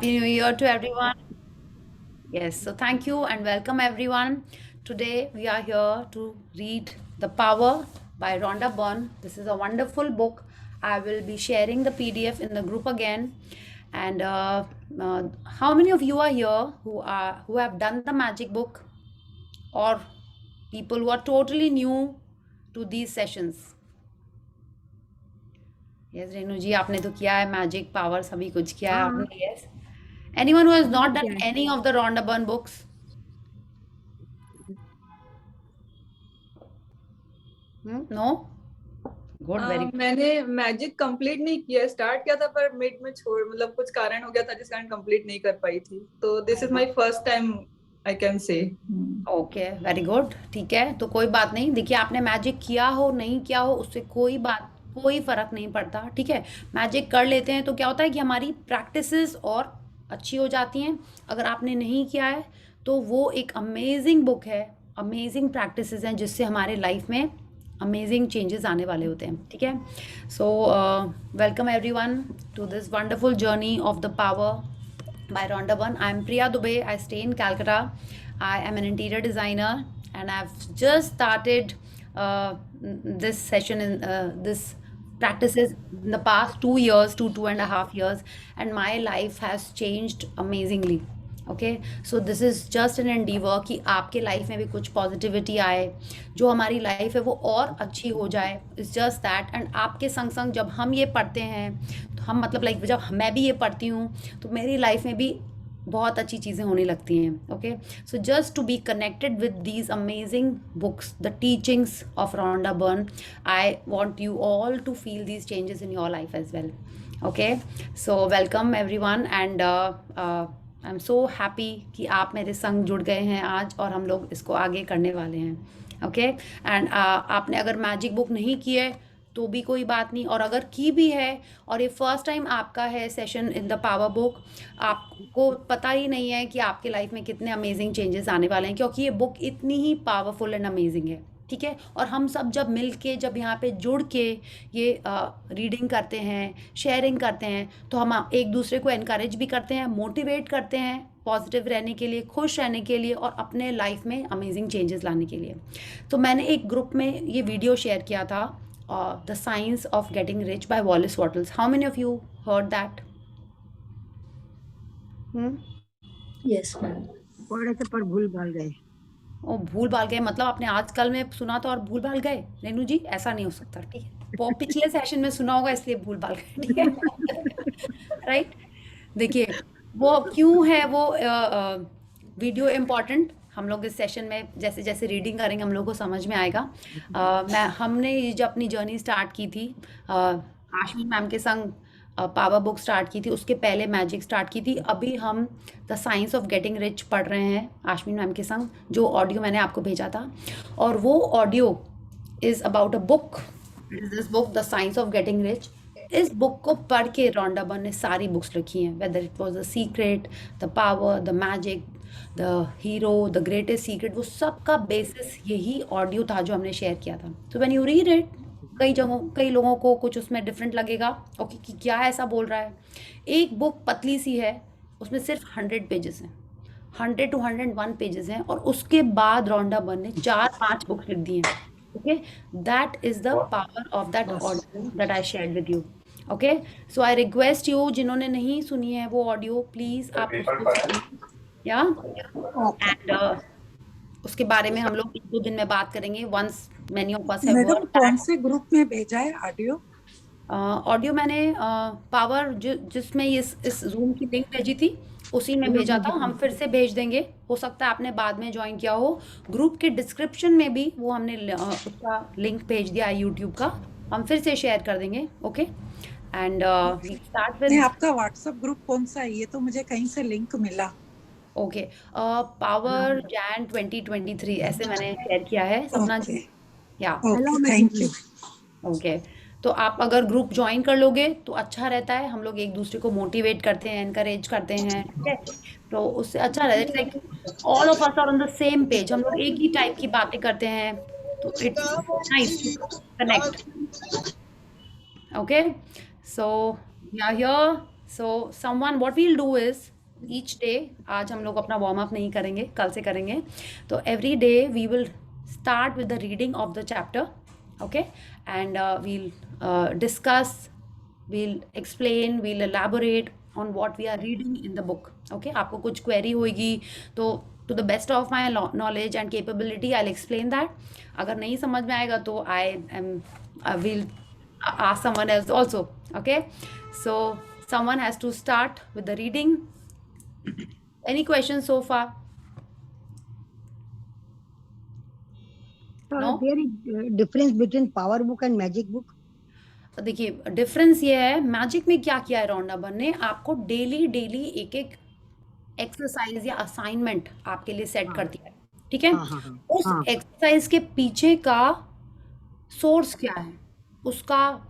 Happy New Year to everyone. Yes, so thank you and welcome everyone. Today we are here to read The Power by Rhonda Byrne. This is a wonderful book. I will be sharing the PDF in the group again. And how many of you are here who have done the magic book, or people who are totally new to these sessions? Yes, Renu जी आपने तो किया है magic power सभी कुछ किया है हाँ, आपने. Yes. Anyone who has हमने not भी किया done है। any of the Rhonda Byrne books? No? Good, very good. मैंने मैजिक कंप्लीट नहीं किया, स्टार्ट किया था पर मिड में छोड़, मतलब कुछ कारण हो गया था जिस कारण कंप्लीट नहीं कर पाई थी। तो this is my first time I can say. Okay, very good. ठीक है, तो कोई बात नहीं. देखिए, आपने मैजिक किया हो नहीं किया हो उससे कोई फर्क नहीं पड़ता. ठीक है, मैजिक कर लेते हैं तो क्या होता है कि हमारी प्रैक्टिसेस और अच्छी हो जाती हैं. अगर आपने नहीं किया है तो वो एक अमेजिंग बुक है. अमेजिंग प्रैक्टिसेस हैं जिससे हमारे लाइफ में अमेजिंग चेंजेस आने वाले होते हैं. ठीक है, so welcome everyone to this wonderful journey of the power by Rhonda Byrne. I'm Priya Dubey. I stay in Calcutta. I am an interior designer, and I've just started this session in this practices in the past 2 years, 2.5 years, and my life has changed amazingly. Okay, so this is just an endeavour कि आपके life में भी कुछ positivity आए, जो हमारी life है वो और अच्छी हो जाए. It's just that. एंड आपके संग संग जब हम ये पढ़ते हैं तो हम मतलब लाइक जब मैं भी ये पढ़ती हूँ तो मेरी लाइफ में भी बहुत अच्छी चीज़ें होने लगती हैं. Okay, so just to be connected with these amazing books, the teachings of Rhonda Byrne, I want you all to feel these changes in your life as well. Okay, so welcome everyone and I am so happy कि आप मेरे संग जुड़ गए हैं आज और हम लोग इसको आगे करने वाले हैं. ओके, एंड आपने अगर मैजिक बुक नहीं की है तो भी कोई बात नहीं, और अगर की भी है और ये फर्स्ट टाइम आपका है session in the power book, आपको पता ही नहीं है कि आपके लाइफ में कितने अमेजिंग चेंजेस आने वाले हैं, क्योंकि ये बुक इतनी ही पावरफुल एंड अमेजिंग है. ठीक है, और हम सब जब मिल के जब यहाँ पे जुड़ के ये रीडिंग करते हैं, शेयरिंग करते हैं, तो हम एक दूसरे को इनकरेज भी करते हैं, मोटिवेट करते हैं पॉजिटिव रहने के लिए, खुश रहने के लिए और अपने लाइफ में अमेजिंग चेंजेस लाने के लिए. तो मैंने एक ग्रुप में ये वीडियो शेयर किया था, the science of getting rich by Wallace Wattles. How many of you heard that? Yes ma'am, पढ़े थे पर भूल भाल गए. ओ, भूल भाल गए मतलब आपने आजकल में सुना था और भूल भाल गए? रेनू जी, ऐसा नहीं हो सकता. ठीक है, वो पिछले सेशन में सुना होगा इसलिए भूल भाल गए. ठीक है, राइट. देखिए, वो क्यों है वो वीडियो इम्पॉर्टेंट, हम लोग इस सेशन में जैसे जैसे रीडिंग करेंगे हम लोग को समझ में आएगा. हमने ये जो अपनी जर्नी स्टार्ट की थी आशमी मैम के संग, पावर बुक स्टार्ट की थी, उसके पहले मैजिक स्टार्ट की थी. अभी हम the science of getting rich पढ़ रहे हैं आशमी मैम के संग, जो ऑडियो मैंने आपको भेजा था. और वो audio is about a book. It is this book the science of getting rich. इस बुक को पढ़ के रॉन्डा बर्न ने सारी बुक्स लिखी हैं, whether it was the secret, the power, the magic, the hero, the greatest secret, वो सब का बेसिस यही ऑडियो था जो हमने शेयर किया था. तो व्हेन यू रीड इट, कई लोगों को कुछ उसमें डिफरेंट लगेगा, ओके, कि क्या ऐसा बोल रहा है. एक बुक पतली सी है, उसमें सिर्फ 100 पेजेस हैं, 100 to 101 पेजेस हैं, और उसके बाद रॉन्डा बर्न ने 4-5 बुक्स लिख दी हैं. Okay, that is the power of that audio that I share with you. Okay, so I request you, जिन्होंने नहीं सुनी है वो ऑडियो, प्लीज आप उसको सुनिए. या एंड उसके बारे में हम लोग 1-2 दिन में बात करेंगे. Once many of us have madam, heard कौन दैट से ग्रुप में भेजा है ऑडियो? ऑडियो मैंने पावर जिसमें इस जूम की लिंक भेजी थी उसी में भेजा था. हम फिर से भेज देंगे, हो सकता है आपने बाद में ज्वाइन किया हो. ग्रुप के डिस्क्रिप्शन में भी वो हमने उसका लिंक भेज दिया है यूट्यूब का, हम फिर से शेयर कर देंगे. ओके, एंड वी स्टार्ट नहीं, विद. आपका व्हाट्सएप ग्रुप कौन सा है? ये तो मुझे कहीं से लिंक मिला. ओके, पावर जैन 2023 ऐसे मैंने शेयर किया है सपना ओके जी. या ओके, थैंक यू. ओके, तो आप अगर ग्रुप ज्वाइन कर लोगे तो अच्छा रहता है, हम लोग एक दूसरे को मोटिवेट करते हैं, एनकरेज करते हैं. ठीक है, तो उससे अच्छा रहता है, like all of us are on the same page, हम लोग एक ही टाइप की बातें करते हैं, तो it's nice to connect. Okay, so we are here So someone, what we'll do is each day, आज हम लोग अपना वार्म अप नहीं करेंगे, कल से करेंगे. तो every day we will start with the reading of the chapter, okay, and we'll discuss, we'll explain, we'll elaborate on what we are reading in the book, okay. आपको कुछ query होगी तो to the best of my knowledge and capability I'll explain that. अगर नहीं समझ में आएगा तो I will ask someone else also, okay. So someone has to start with the reading. Any questions so far? No? There is difference between power book and magic book. देखिए difference ये है, magic में क्या किया है रोंडा बन ने, आपको डेली डेली एक एक एक्सरसाइज या असाइनमेंट आपके लिए सेट कर दिया है, ठीक है. उस एक्सरसाइज के पीछे का सोर्स क्या है, उसका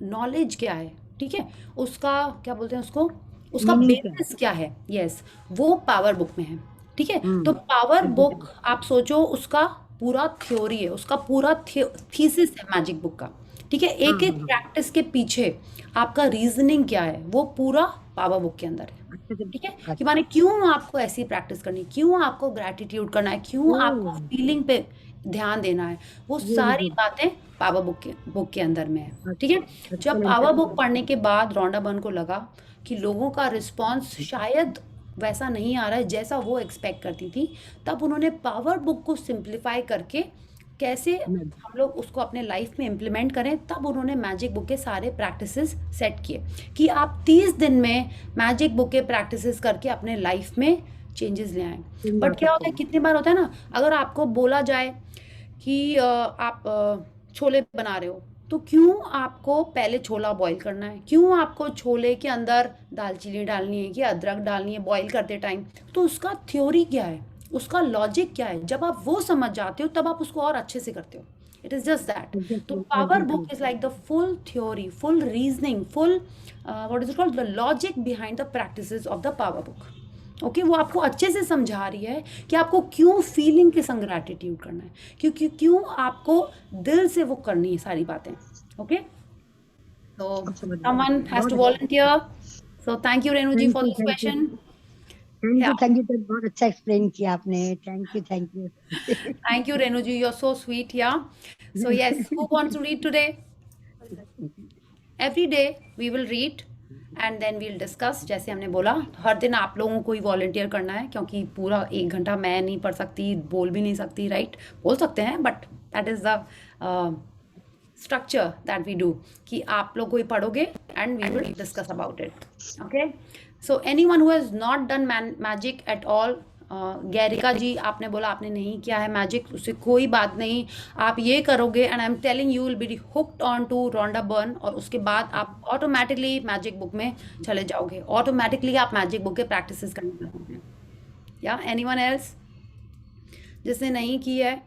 नॉलेज क्या है, ठीक है, उसका क्या बोलते हैं उसको, उसका बेसिस क्या है, यस, वो पावर बुक में है, ठीक है. तो पावर बुक आप सोचो उसका पूरा थ्योरी है, उसका पूरा थीसिस है मैजिक बुक का, ठीक है. एक एक प्रैक्टिस के पीछे आपका रीजनिंग क्या है वो पूरा पावर बुक के अंदर है, ठीक है. कि माने क्यों आपको ऐसी प्रैक्टिस करनी, क्यों आपको ग्रैटिट्यूड करना है, क्यों आपको फीलिंग पे ध्यान देना है, वो सारी बातें पावर बुक के अंदर में है, ठीक है. जब पावर बुक पढ़ने के बाद रोंडा बन को लगा कि लोगों का रिस्पॉन्स शायद वैसा नहीं आ रहा है जैसा वो एक्सपेक्ट करती थी, तब उन्होंने पावर बुक को सिंप्लीफाई करके कैसे हम लोग उसको अपने लाइफ में इम्प्लीमेंट करें, तब उन्होंने मैजिक बुक के सारे प्रैक्टिसेस सेट किए कि आप 30 दिन में मैजिक बुक के प्रैक्टिसेस करके अपने लाइफ में चेंजेस ले आए. बट क्या होता है, कितनी बार होता है ना, अगर आपको बोला जाए कि आप छोले बना रहे हो, तो क्यों आपको पहले छोला बॉईल करना है, क्यों आपको छोले के अंदर दालचीनी डालनी है कि अदरक डालनी है बॉईल करते टाइम, तो उसका थ्योरी क्या है, उसका लॉजिक क्या है. जब आप वो समझ जाते हो तब आप उसको और अच्छे से करते हो. It is just that. तो power book is like the full theory, full reasoning, full what is it called, the logic behind the practices of the power book, okay. वो आपको अच्छे से समझा रही है कि आपको क्यों फीलिंग के संग ग्रैटिट्यूड करना है, क्योंकि क्यों आपको दिल से वो करनी है सारी बातें, ओके. तो someone has to volunteer. So thank you Renu ji for this question. Thank you बहुत अच्छा एक्सप्लेन किया आपने. Thank you Thank you Renu ji, you are so sweet. Yeah so yes, who wants to read today? Every day we will read and then we'll discuss. जैसे हमने बोला हर दिन आप लोगों को ही वॉलंटियर करना है, क्योंकि पूरा 1 घंटा मैं नहीं पढ़ सकती, बोल भी नहीं सकती, राइट. बोल सकते हैं but that is the structure that we do, कि आप लोग को ही पढ़ोगे and we will discuss about it, okay. So anyone who has not done magic at all, Garika ji आपने बोला आपने नहीं किया है मैजिक, उससे कोई बात नहीं, आप ये करोगे and I am telling you will be hooked on to Rhonda Byrne, और उसके बाद आप ऑटोमेटिकली मैजिक बुक में चले जाओगे, ऑटोमेटिकली आप मैजिक बुक के प्रैक्टिसेस करने लगोगे. या एनीवन एल्स जिसने नहीं की है,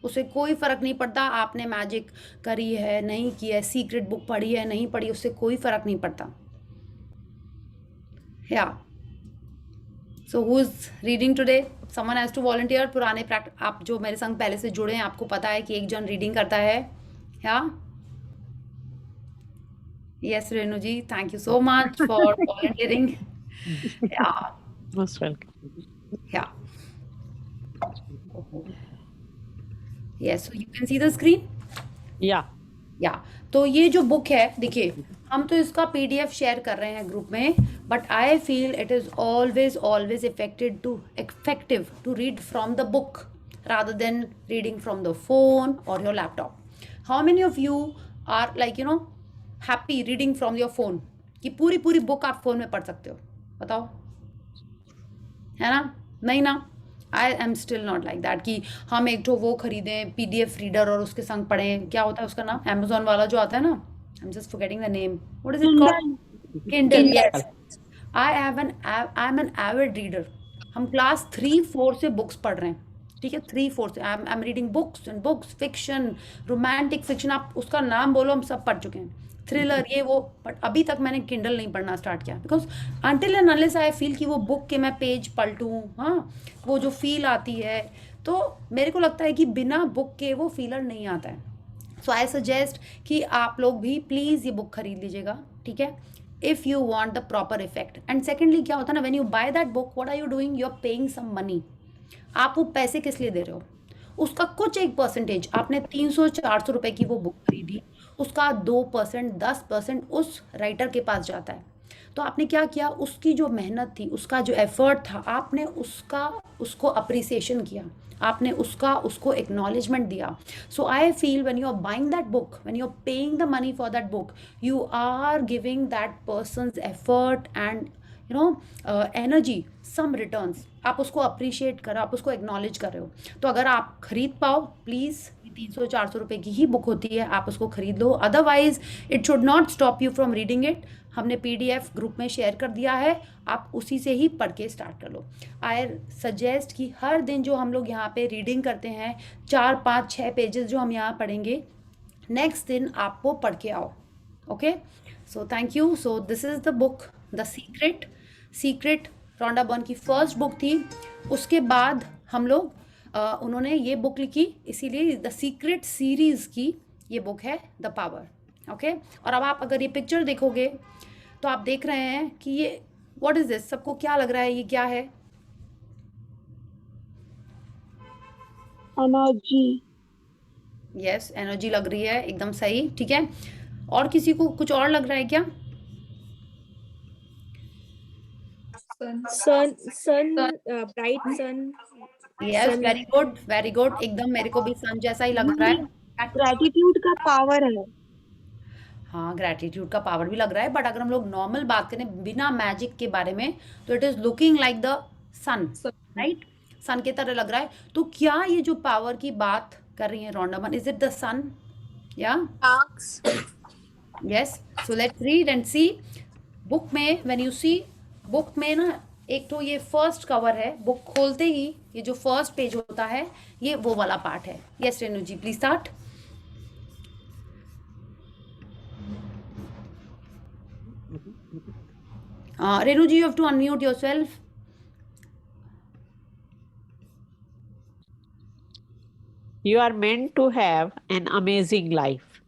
उससे कोई फ़र्क नहीं पड़ता आपने मैजिक करी है नहीं की है, सीक्रेट बुक पढ़ी है नहीं पढ़ी, उससे कोई फ़र्क नहीं पड़ता. या so who is reading today? Someone has to volunteer. पुराने आप जो मेरे संग पहले से जुड़े हैं आपको पता है कि एक जन रीडिंग करता है. Yeah yes Renu ji, thank you so much for volunteering. Yeah Most welcome. Yeah yes, so you can see the screen. Yeah. या तो ये जो बुक है, देखिए हम तो इसका PDF शेयर कर रहे हैं ग्रुप में, but I feel it is always effective to read from the book rather than reading from the phone और your laptop. How many of you are like you know happy reading from your phone, कि पूरी पूरी book आप phone में पढ़ सकते हो? बताओ, है ना? नहीं ना. I am still not like that कि हम एक तो वो खरीदें PDF रीडर और उसके संग पढ़ें. क्या होता है उसका नाम, Amazon वाला जो आता है ना, I am just forgetting the name, what is it called? Kindle. Yes, I am an avid reader. हम क्लास 3-4 से बुक्स पढ़ रहे हैं, ठीक है, 3-4 से. I am reading books and books, fiction, romantic fiction, आप उसका नाम बोलो हम सब पढ़ चुके हैं, थ्रिलर ये वो. बट अभी तक मैंने किंडल नहीं पढ़ना स्टार्ट किया, because until and unless I feel कि वो बुक के मैं पेज पलटूँ, हाँ, वो जो फील आती है, तो मेरे को लगता है कि बिना बुक के वो फीलर नहीं आता है. सो आई सजेस्ट कि आप लोग भी प्लीज़ ये बुक खरीद लीजिएगा, ठीक है. if you want the proper effect. And secondly क्या होता है ना, when you buy that book, what are you doing? You are paying some money. आप वो पैसे किस लिए दे रहे हो? उसका कुछ एक परसेंटेज, आपने 300-400 रुपए की वो बुक खरीदी, उसका 2%, 10% उस राइटर के पास जाता है। तो आपने क्या किया, उसकी जो मेहनत थी, उसका जो एफर्ट था, आपने उसको अप्रिसिएशन किया, आपने उसको एक्नॉलेजमेंट दिया। So I feel when you are buying that book, when you are paying the money for that book, you are giving that person's effort and energy some returns. आप उसको appreciate करो, आप उसको acknowledge कर रहे हो। तो अगर आप खरीद पाओ, प्लीज़ 300-400 रुपए की ही बुक होती है, आप उसको खरीद लो। Otherwise it should not stop you from reading it. हमने पीडीएफ ग्रुप में शेयर कर दिया है, आप उसी से ही पढ़ के स्टार्ट कर लो। आई सजेस्ट कि हर दिन जो हम लोग यहाँ पे रीडिंग करते हैं, 4-5-6 पेजेस जो हम यहाँ पढ़ेंगे, नेक्स्ट दिन आप वो पढ़ के आओ। Okay, so thank you. So this is the book the secret. Rhonda Byrne की फर्स्ट बुक थी। उसके बाद हम लोग उन्होंने ये बुक लिखी, इसीलिए द सीक्रेट सीरीज़ की ये बुक है द पावर। ओके, और अब आप अगर ये पिक्चर देखोगे तो आप देख रहे हैं कि ये व्हाट इज़ दिस, सबको क्या लग रहा है, ये क्या है? एनर्जी। यस, एनर्जी लग रही है, एकदम सही, ठीक है। और किसी को कुछ और लग रहा है क्या? Sun sun bright sun. Yes, very good, very good, एकदम मेरे को भी सन जैसा ही लग रहा है। ग्रैटिट्यूड का पावर है। हाँ, ग्रैटिट्यूड का पावर भी लग रहा है, बट अगर हम लोग नॉर्मल बात करें बिना मैजिक के बारे में, तो it is looking like the sun, right? Sun की तरह लग रहा है। तो क्या ये जो पावर की बात कर रही है Rhonda Byrne, is it the sun? या yes, so let's read and see. Book में व्हेन यू सी, बुक में ना एक तो ये फर्स्ट कवर है, बुक खोलते ही ये जो फर्स्ट पेज होता है, ये वो वाला पार्ट है। Yes Renu ji, please start. Renu ji, you have to unmute yourself. You are meant to have an amazing life.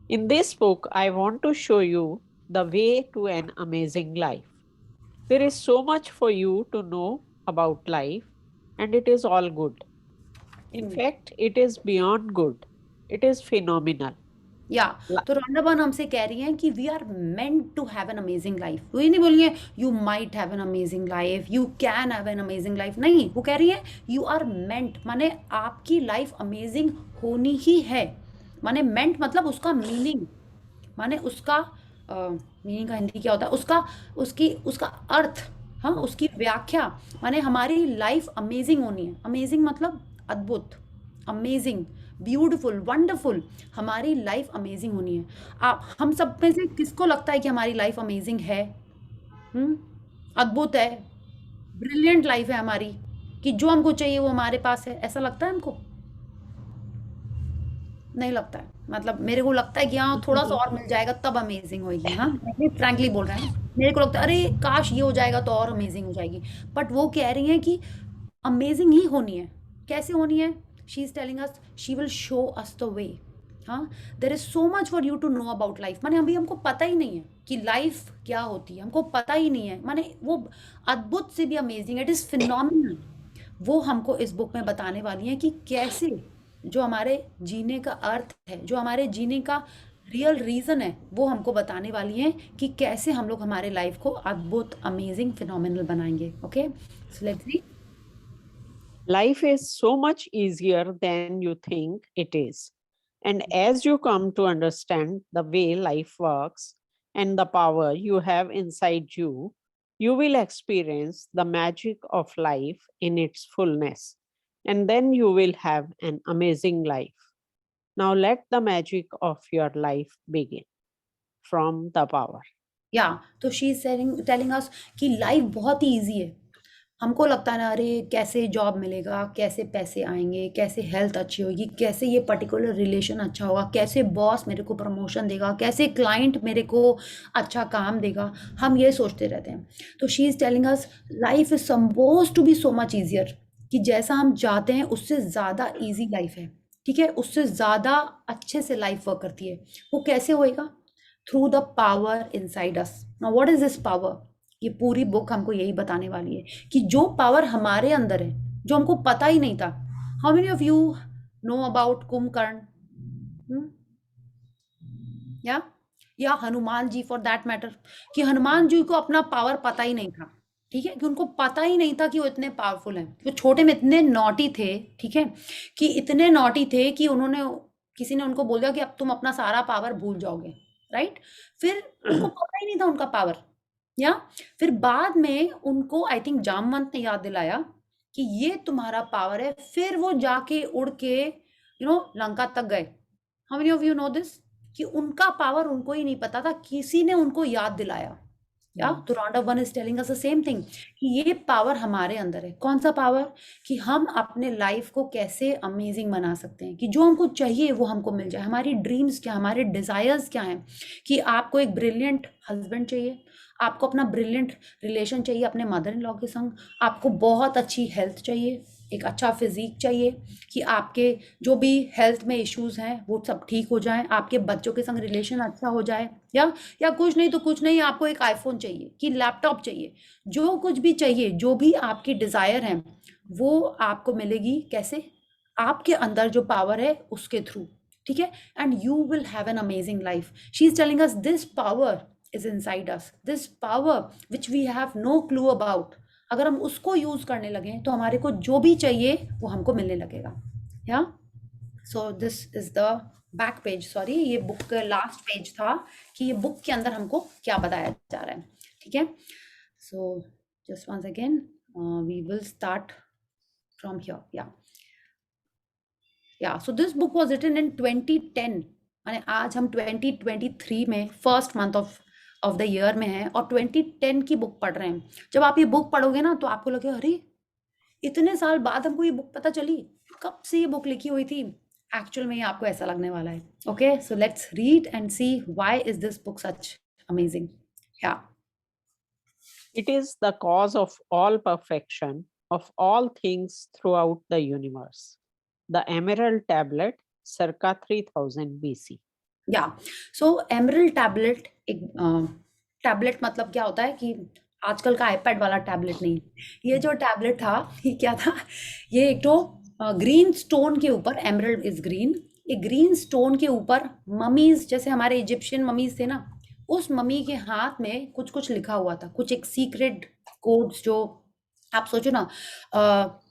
In this book, I want to show you the way to an amazing life. There is so much for you to know about life, and it is all good. In fact, it is beyond good. It is phenomenal. Yeah तो Rhonda Byrne हमसे कह रही हैं कि we are meant to have an amazing life. वो ये नहीं बोल रही है you might have an amazing life, you can have an amazing life, नहीं, वो कह रही है यू आर मेंट, माने आपकी लाइफ अमेजिंग होनी ही है। माने मेंट मतलब उसका मीनिंग, माने उसका मीनिंग का हिंदी क्या होता है, उसका अर्थ, हाँ, उसकी व्याख्या, माने हमारी लाइफ अमेजिंग होनी है। अमेजिंग मतलब अद्भुत, अमेजिंग, ब्यूटीफुल, वंडरफुल, हमारी लाइफ अमेजिंग होनी है। आप हम सब में से किसको लगता है कि हमारी लाइफ अमेजिंग है? अद्भुत है, ब्रिलियंट लाइफ है हमारी, कि जो हमको चाहिए वो हमारे पास है, ऐसा लगता है हमको? नहीं लगता है। मतलब मेरे को लगता है कि हाँ, थोड़ा सा और मिल जाएगा तब अमेजिंग होगी। हाँ, फ्रैंकली बोल रहे हैं, मेरे को लगता है अरे काश ये हो जाएगा तो और अमेजिंग हो जाएगी। बट वो कह रही हैं कि अमेजिंग ही होनी है। कैसे होनी है? She is telling us she will show us the way. हाँ, there is so much for you to know about life. माने अभी हमको पता ही नहीं है कि लाइफ क्या होती है, हमको पता ही नहीं है। माने वो अद्भुत से भी अमेजिंग, इट इज़ फिनोमिनल। वो हमको इस बुक में बताने वाली हैं कि कैसे जो हमारे जीने का अर्थ है, जो हमारे जीने का रियल रीज़न है, वो हमको बताने वाली हैं कि कैसे हम लोग हमारे लाइफ को अद्भुत, अमेजिंग, फिनोमिनल बनाएंगे। Okay, so let's see. Life is so much easier than you think it is. And as you come to understand the way life works and the power you have inside you, you will experience the magic of life in its fullness. And then you will have an amazing life. Now let the magic of your life begin from the power. या तो she is telling us कि life बहुत ही easy है। हमको लगता है ना, अरे कैसे जॉब मिलेगा, कैसे पैसे आएंगे, कैसे हेल्थ अच्छी होगी, कैसे ये पर्टिकुलर रिलेशन अच्छा होगा, कैसे बॉस मेरे को प्रमोशन देगा, कैसे क्लाइंट मेरे को अच्छा काम देगा, हम ये सोचते रहते हैं। तो she is telling us life is suppose to be so much easier, कि जैसा हम चाहते हैं उससे ज़्यादा ईजी लाइफ है, ठीक है, उससे ज़्यादा अच्छे से लाइफ वर्क करती है। वो कैसे होएगा? through the power inside us. Now what is this power? ये पूरी बुक हमको यही बताने वाली है कि जो पावर हमारे अंदर है, जो हमको पता ही नहीं था. How many of you know about Kumbhakarna? या Hanuman ji for that matter, कि हनुमान जी को अपना पावर पता ही नहीं था. ठीक है, कि उनको पता ही नहीं था कि वो इतने पावरफुल हैं. वो छोटे में इतने नॉटी थे, ठीक है, कि इतने नॉटी थे कि किसी ने उनको बोल दिया कि अब तुम अपना सारा पावर भूल जाओगे, राइट. फिर उनको पता ही नहीं था उनका पावर. फिर बाद में उनको आई थिंक जामवंत ने याद दिलाया कि ये तुम्हारा पावर है. फिर वो जाके उड़ के लंका तक गए. How many of you know this, कि उनका पावर उनको ही नहीं पता था, किसी ने उनको याद दिलाया. तो round of one is telling us the same thing कि ये पावर हमारे अंदर है. कौन सा पावर? कि हम अपने लाइफ को कैसे अमेजिंग बना सकते हैं, कि जो हमको चाहिए वो हमको मिल जाए. हमारी ड्रीम्स क्या, हमारे डिजायर्स क्या हैं, कि आपको एक ब्रिलियंट हस्बैंड चाहिए, आपको अपना ब्रिलियंट रिलेशन चाहिए अपने मदर इन लॉ के संग, आपको बहुत अच्छी हेल्थ चाहिए, एक अच्छा फिजिक चाहिए, कि आपके जो भी हेल्थ में इश्यूज हैं वो सब ठीक हो जाएं, आपके बच्चों के संग रिलेशन अच्छा हो जाए, या कुछ नहीं तो कुछ नहीं, आपको एक आईफोन चाहिए, कि लैपटॉप चाहिए, जो कुछ भी चाहिए, जो भी आपकी डिजायर है वो आपको मिलेगी. कैसे? आपके अंदर जो पावर है उसके थ्रू. ठीक है, and you will have an amazing life. She is telling us this power is inside us, this power which we have no clue about. अगर हम उसको यूज करने लगे तो हमारे को जो भी चाहिए वो हमको मिलने लगेगा. So this is the back page. Sorry, ये बुक का लास्ट पेज था कि ये बुक के अंदर हमको क्या बताया जा रहा है. ठीक है, so just once again we will start from here. So this book was written in 2010. माने आज हम 2023 में first month of the year में है और 2010 की बुक पढ़ रहे हैं. जब आप ये बुक पढ़ोगे ना तो आपको लगेगा अरे इतने साल बाद हमको ये बुक पता चली, कब से ये बुक लिखी हुई थी. एक्चुअल में आपको ऐसा लगने वाला है. Okay, so let's read and see why is this book such amazing. It is the cause of all perfection of all things throughout the universe. The Emerald Tablet, circa 3000 BC. So emerald tablet, एक tablet मतलब क्या होता है कि आजकल का iPad वाला tablet नहीं. ये जो टैबलेट था ये क्या था, ये एक तो ग्रीन स्टोन के ऊपर, एमरल्ड इज ग्रीन, एक ग्रीन स्टोन के ऊपर ममीज, जैसे हमारे इजिप्शियन ममीज थे ना, उस मम्मी के हाथ में कुछ कुछ लिखा हुआ था, कुछ एक सीक्रेट कोड्स. जो आप सोचो ना,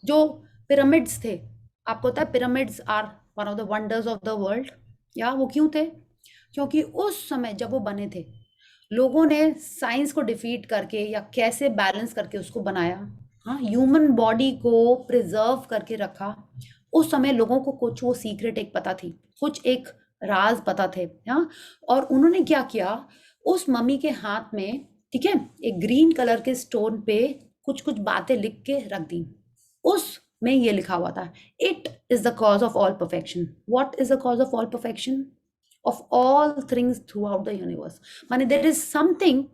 जो पिरामिड्स थे, आपको पता है pyramids are one of the wonders of the world. वो क्यों थे? क्योंकि उस समय जब वो बने थे, लोगों ने साइंस को डिफीट करके या कैसे बैलेंस करके उसको बनाया. ह्यूमन बॉडी को प्रिजर्व करके रखा. उस समय लोगों को कुछ वो सीक्रेट एक पता थी, कुछ एक राज पता थे. और उन्होंने क्या किया, उस मम्मी के हाथ में, ठीक है, एक ग्रीन कलर के स्टोन पे कुछ कुछ बातें लिख के रख दी. उसमें ये लिखा हुआ था, it is the cause of all perfection. What is the cause of all perfection of all things through out the universe. माने देयर इज समथिंग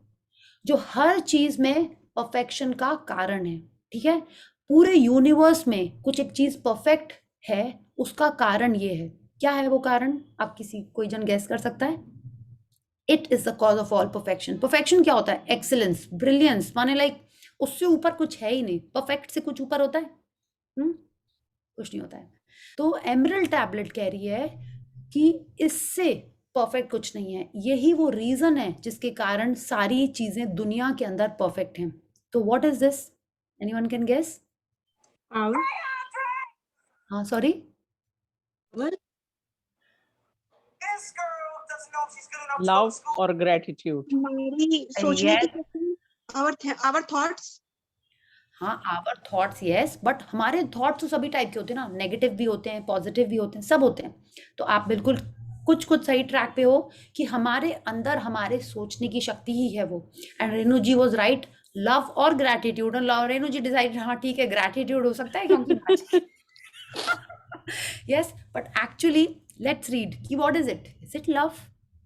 जो हर चीज में परफेक्शन का कारण है. ठीक है, पूरे यूनिवर्स में कुछ एक चीज परफेक्ट है, उसका कारण ये है. क्या है वो कारण? आप कोई जन गेस कर सकता है? It is the cause of all perfection. Perfection क्या होता है? Excellence, brilliance. माने लाइक उससे ऊपर कुछ है ही नहीं. परफेक्ट से कुछ ऊपर होता है? कुछ नहीं होता है. तो एमरल्ड टैबलेट कह रही है कि इससे परफेक्ट कुछ नहीं है. यही वो रीजन है जिसके कारण सारी चीजें दुनिया के अंदर परफेक्ट हैं. तो what is this? Anyone can guess? हाँ, सॉरी, Love or gratitude? हमारी सोचने की शक्ति, our thoughts. हाँ, आवर थॉट्स, यस, बट हमारे थॉट्स तो सभी टाइप के होते हैं ना, नेगेटिव भी होते हैं, पॉजिटिव भी होते हैं, सब होते हैं. तो आप बिल्कुल कुछ सही ट्रैक पे हो कि हमारे अंदर हमारे सोचने की शक्ति ही है वो. And Renu ji was right, love और ग्रैटिट्यूड. रेणु जी डिसाइड, हाँ ठीक है, ग्रैटिट्यूड हो सकता है क्योंकि yes, but actually let's read ki what is it. Is it love?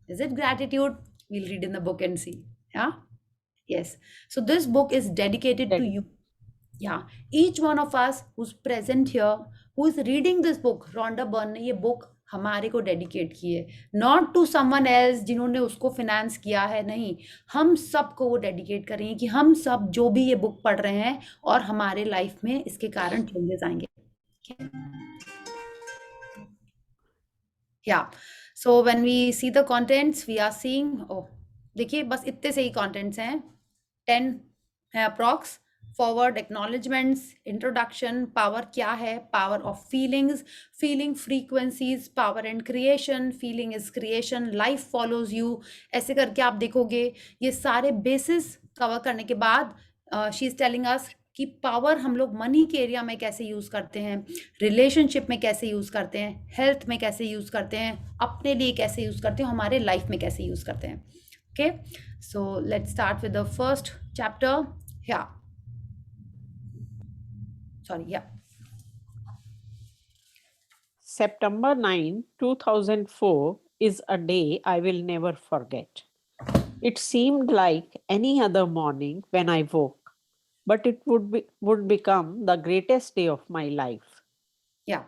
Is it gratitude? We'll read in the book and see. Yes, so this book is dedicated to you. Each one of us who's present here, who is reading this book. Rhonda Byrne ने ये book हमारे को dedicate की है, not to someone else जिन्होंने उसको finance किया है, नहीं, हम सबको वो डेडिकेट कर रही हैं कि हम सब जो भी ये बुक पढ़ रहे हैं और हमारे लाइफ में इसके कारण चेंजेस आएंगे। Yeah, so when we see the contents we are seeing, oh देखिए बस इतने से ही contents हैं, 10 है approx. Forward, acknowledgements, introduction, power क्या है, power of feelings, feeling frequencies, power and creation, feeling is creation, life follows you, ऐसे करके आप देखोगे ये सारे बेसिस कवर करने के बाद शी इज टेलिंग अस कि पावर हम लोग मनी के एरिया में कैसे यूज़ करते हैं, रिलेशनशिप में कैसे यूज़ करते हैं, हेल्थ में कैसे यूज़ करते हैं, अपने लिए कैसे यूज़ करते हैं, हमारे लाइफ में कैसे यूज़ करते हैं। Okay, so let's start with the first chapter. या sorry, yeah. September 9, 2004 is a day I will never forget. It seemed like any other morning when I woke, but it would become the greatest day of my life. Yeah.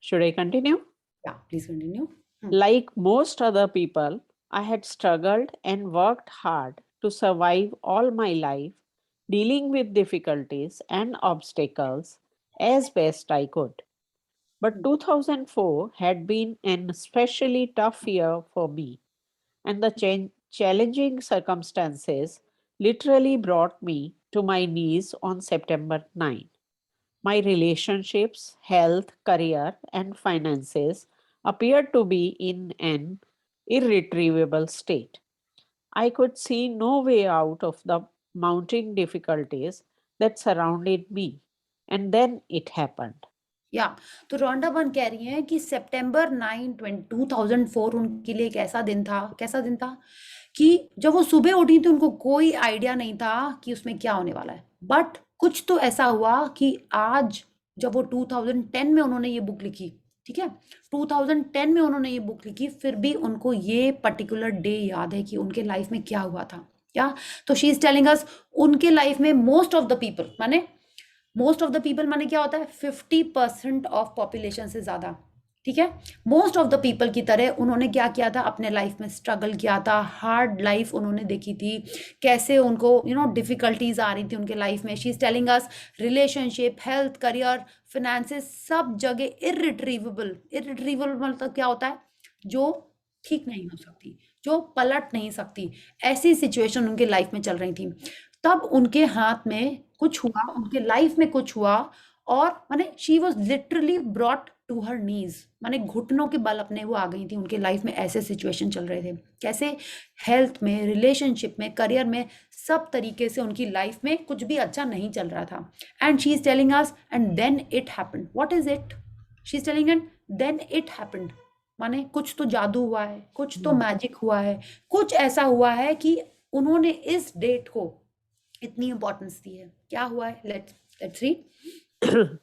Should I continue? Yeah, please continue. Like most other people, I had struggled and worked hard to survive all my life, dealing with difficulties and obstacles as best I could. But 2004 had been an especially tough year for me, and the challenging circumstances literally brought me to my knees on September 9. My relationships, health, career, and finances appeared to be in an irretrievable state. I could see no way out of the mounting difficulties that surrounded me. And then it happened. या तो रोंडा बन कह रही हैं कि सितंबर 9, 2004 उनके लिए एक ऐसा दिन था, कैसा दिन था कि जब वो सुबह उठी थी उनको कोई आइडिया नहीं था कि उसमें क्या होने वाला है, बट कुछ तो ऐसा हुआ कि आज जब वो 2010 में उन्होंने ये बुक लिखी, ठीक है, 2010 में उन्होंने ये बुक लिखी, फिर भी उनको ये पर्टिकुलर डे याद है कि उनके लाइफ में क्या हुआ था। या तो शी इज टेलिंग अस उनके लाइफ में मोस्ट ऑफ द पीपल, माने मोस्ट ऑफ द पीपल माने क्या होता है, 50% ऑफ पॉपुलेशन से ज्यादा, ठीक है, मोस्ट ऑफ द पीपल की तरह उन्होंने क्या किया था, अपने लाइफ में स्ट्रगल किया था, हार्ड लाइफ उन्होंने देखी थी, कैसे उनको डिफिकल्टीज आ रही थी उनके लाइफ में। She is telling us relationship, health, career, finances, सब जगह इररिट्रीवेबल मतलब क्या होता है, जो ठीक नहीं हो सकती, जो पलट नहीं सकती, ऐसी सिचुएशन उनके लाइफ में चल रही थी। तब उनके हाथ में कुछ हुआ, उनके लाइफ में कुछ हुआ, और माने she was literally brought to her knees, माने घुटनों के बल अपने वो आ गई थी, उनके लाइफ में ऐसे सिचुएशन चल रहे थे, कैसे हेल्थ में, रिलेशनशिप में, करियर में, सब तरीके से उनकी लाइफ में कुछ भी अच्छा नहीं चल रहा था। And she is telling us and then it happened. What is it? She is telling and then it happened, माने कुछ तो जादू हुआ है, कुछ तो मैजिक हुआ है, कुछ ऐसा हुआ है कि उन्होंने इस डेट को इतनी इंपॉर्टेंस दी है। क्या हुआ है? Let's read.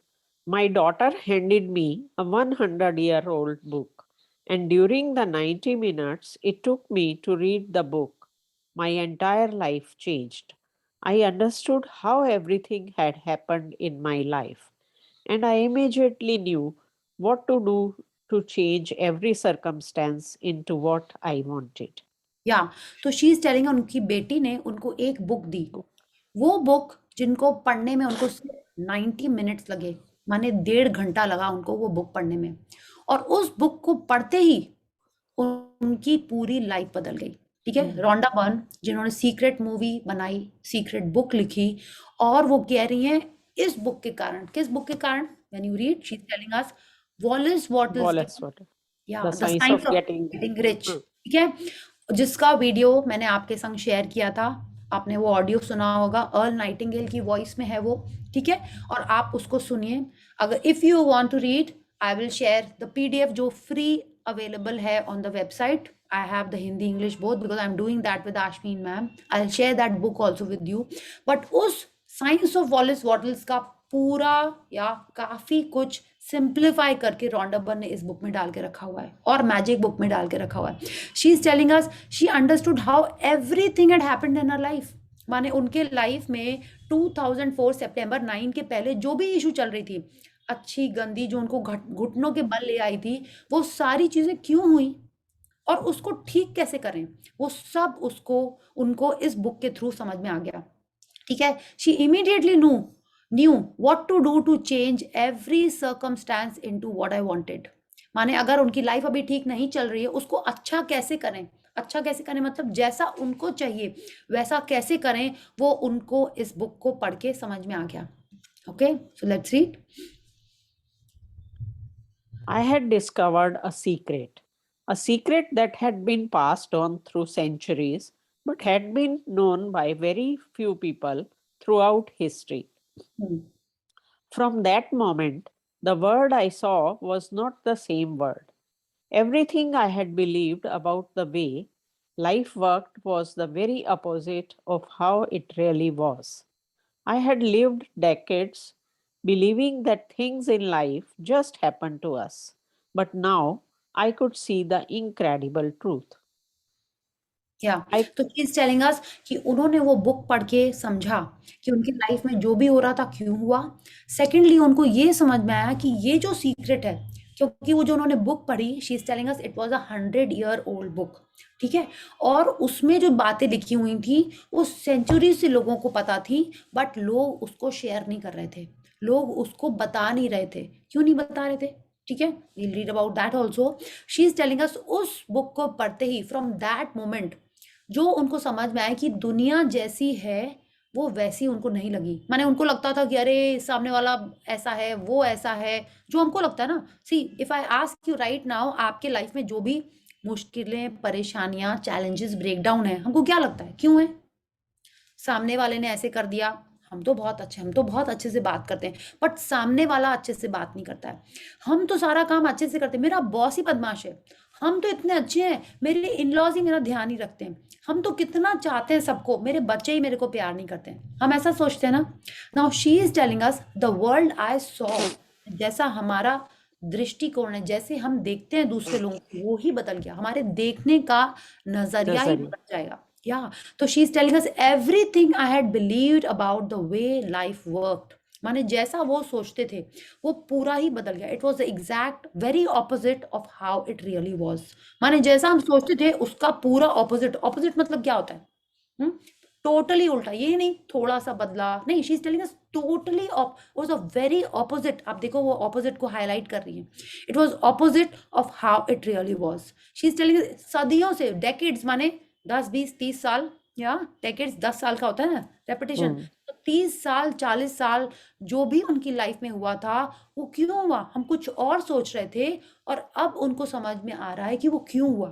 My daughter handed me a 100-year-old book, and during the 90 minutes it took me to read the book, my entire life changed. I understood how everything had happened in my life, and I immediately knew what to do to change every circumstance into what I wanted. या तो she is telling, उनकी बेटी ने उनको एक book दी, वो book जिनको पढ़ने में उनको सिर्फ 90 मिनट्स लगे, माने 1.5 घंटा लगा उनको वो बुक पढ़ने में, और उस बुक को पढ़ते ही उनकी पूरी लाइफ बदल गई। ठीक है, रोंडा बर्न जिन्होंने सीक्रेट मूवी बनाई, सीक्रेट बुक लिखी, और वो कह रही हैं इस बुक के कारण, किस बुक के कारण? When you read, she is telling us Wallace Wattles, या the science of getting rich, ठीक है, जिसका वीडियो मैंने आपके संग शेयर किया था, आपने वो ऑडियो सुना होगा, अर्ल नाइटिंगेल की वॉइस में है वो, ठीक है, और आप उसको सुनिए। अगर if you want to read, I will share the PDF जो फ्री अवेलेबल है on the website. I have the Hindi English both because I'm doing that with Ashmin ma'am. I'll share that book also with you. But उस science of Wallace वॉटल्स का पूरा या काफी कुछ simplify करके Rhonda Byrne ने इस बुक में डाल के रखा हुआ है, और मैजिक बुक में डाल के रखा हुआ है। She is telling us she understood how everything had happened in her life, माने उनके लाइफ में 2004 सितंबर 9 के पहले जो भी इशू चल रही थी, अच्छी गंदी जो उनको घुटनों के बल ले आई थी, वो सारी चीजें क्यों हुई और उसको ठीक कैसे करें, वो सब उसको उनको इस बुक के थ्रू समझ में आ गया। ठीक है, she immediately knew what to do to change every circumstance into what I wanted. माने अगर उनकी लाइफ अभी ठीक नहीं चल रही है, उसको अच्छा कैसे करें, अच्छा कैसे करें मतलब जैसा उनको चाहिए वैसा कैसे करें, वो उनको इस बुक को पढ़ के समझ में आ गया। Okay, so let's read. I had discovered a secret that had been passed on through centuries, but had been known by very few people throughout history. From that moment, the world I saw was not the same world. Everything I had believed about the way life worked was the very opposite of how it really was. I had lived decades believing that things in life just happened to us, but now I could see the incredible truth. या I तो she is telling us कि उन्होंने वो book पढ़ के समझा कि उनकी लाइफ में जो भी हो रहा था क्यों हुआ। सेकेंडली उनको ये समझ में आया कि ये जो सीक्रेट है, क्योंकि वो जो उन्होंने बुक पढ़ी, she is telling us it was a 100-year-old book. ठीक है, और उसमें जो बातें लिखी हुई थी वो सेंचुरी से लोगों को पता थी, बट लोग उसको शेयर नहीं कर रहे थे, लोग उसको बता नहीं रहे थे। क्यों नहीं बता रहे थे? ठीक है, we'll read about that also. She is telling us उस बुक को पढ़ते ही फ्रॉम दैट मोमेंट जो उनको समझ में आया कि दुनिया जैसी है वो वैसी उनको नहीं लगी। माने उनको लगता था कि अरे सामने वाला ऐसा है, वो ऐसा है, जो हमको लगता है ना। See if I ask you right now, आपके लाइफ में जो भी मुश्किलें, परेशानियां, चैलेंजेस, ब्रेकडाउन है, हमको क्या लगता है क्यों है? सामने वाले ने ऐसे कर दिया, हम तो बहुत अच्छे, हम तो बहुत अच्छे से बात करते हैं, बट सामने वाला अच्छे से बात नहीं करता है। हम तो सारा काम अच्छे से करते हैं, मेरा बॉस ही बदमाश है, हम तो इतने अच्छे हैं, मेरे इन-लॉज ही मेरा ध्यान नहीं रखते हैं, हम तो कितना चाहते हैं सबको, मेरे बच्चे ही मेरे को प्यार नहीं करते हैं। हम ऐसा सोचते हैं ना। Now she is telling us the world I saw, जैसा हमारा दृष्टिकोण है, जैसे हम देखते हैं दूसरे लोगों को, वो ही बदल गया, हमारे देखने का नजरिया ही Nazari. बदल जाएगा। या तो she is telling us everything I had believed about the way life worked. माने जैसा वो सोचते थे वो पूरा ही बदल गया। It was the exact very opposite of how it really was. माने जैसा हम सोचते थे उसका पूरा ऑपोजिट। ऑपोजिट मतलब क्या होता है? टोटली उल्टा। ये नहीं थोड़ा सा बदला, नहीं, she is telling us totally was a very opposite. आप देखो वो ऑपोजिट को हाईलाइट कर रही है। It was opposite of how it really was. She is telling सदियों से, डेकेड्स माने 10, 20, 30 साल, या डेकेड्स 10 साल का होता है ना रेपिटेशन। तो 30 साल 40 साल जो भी उनकी लाइफ में हुआ था वो क्यों हुआ? हम कुछ और सोच रहे थे और अब उनको समझ में आ रहा है कि वो क्यों हुआ।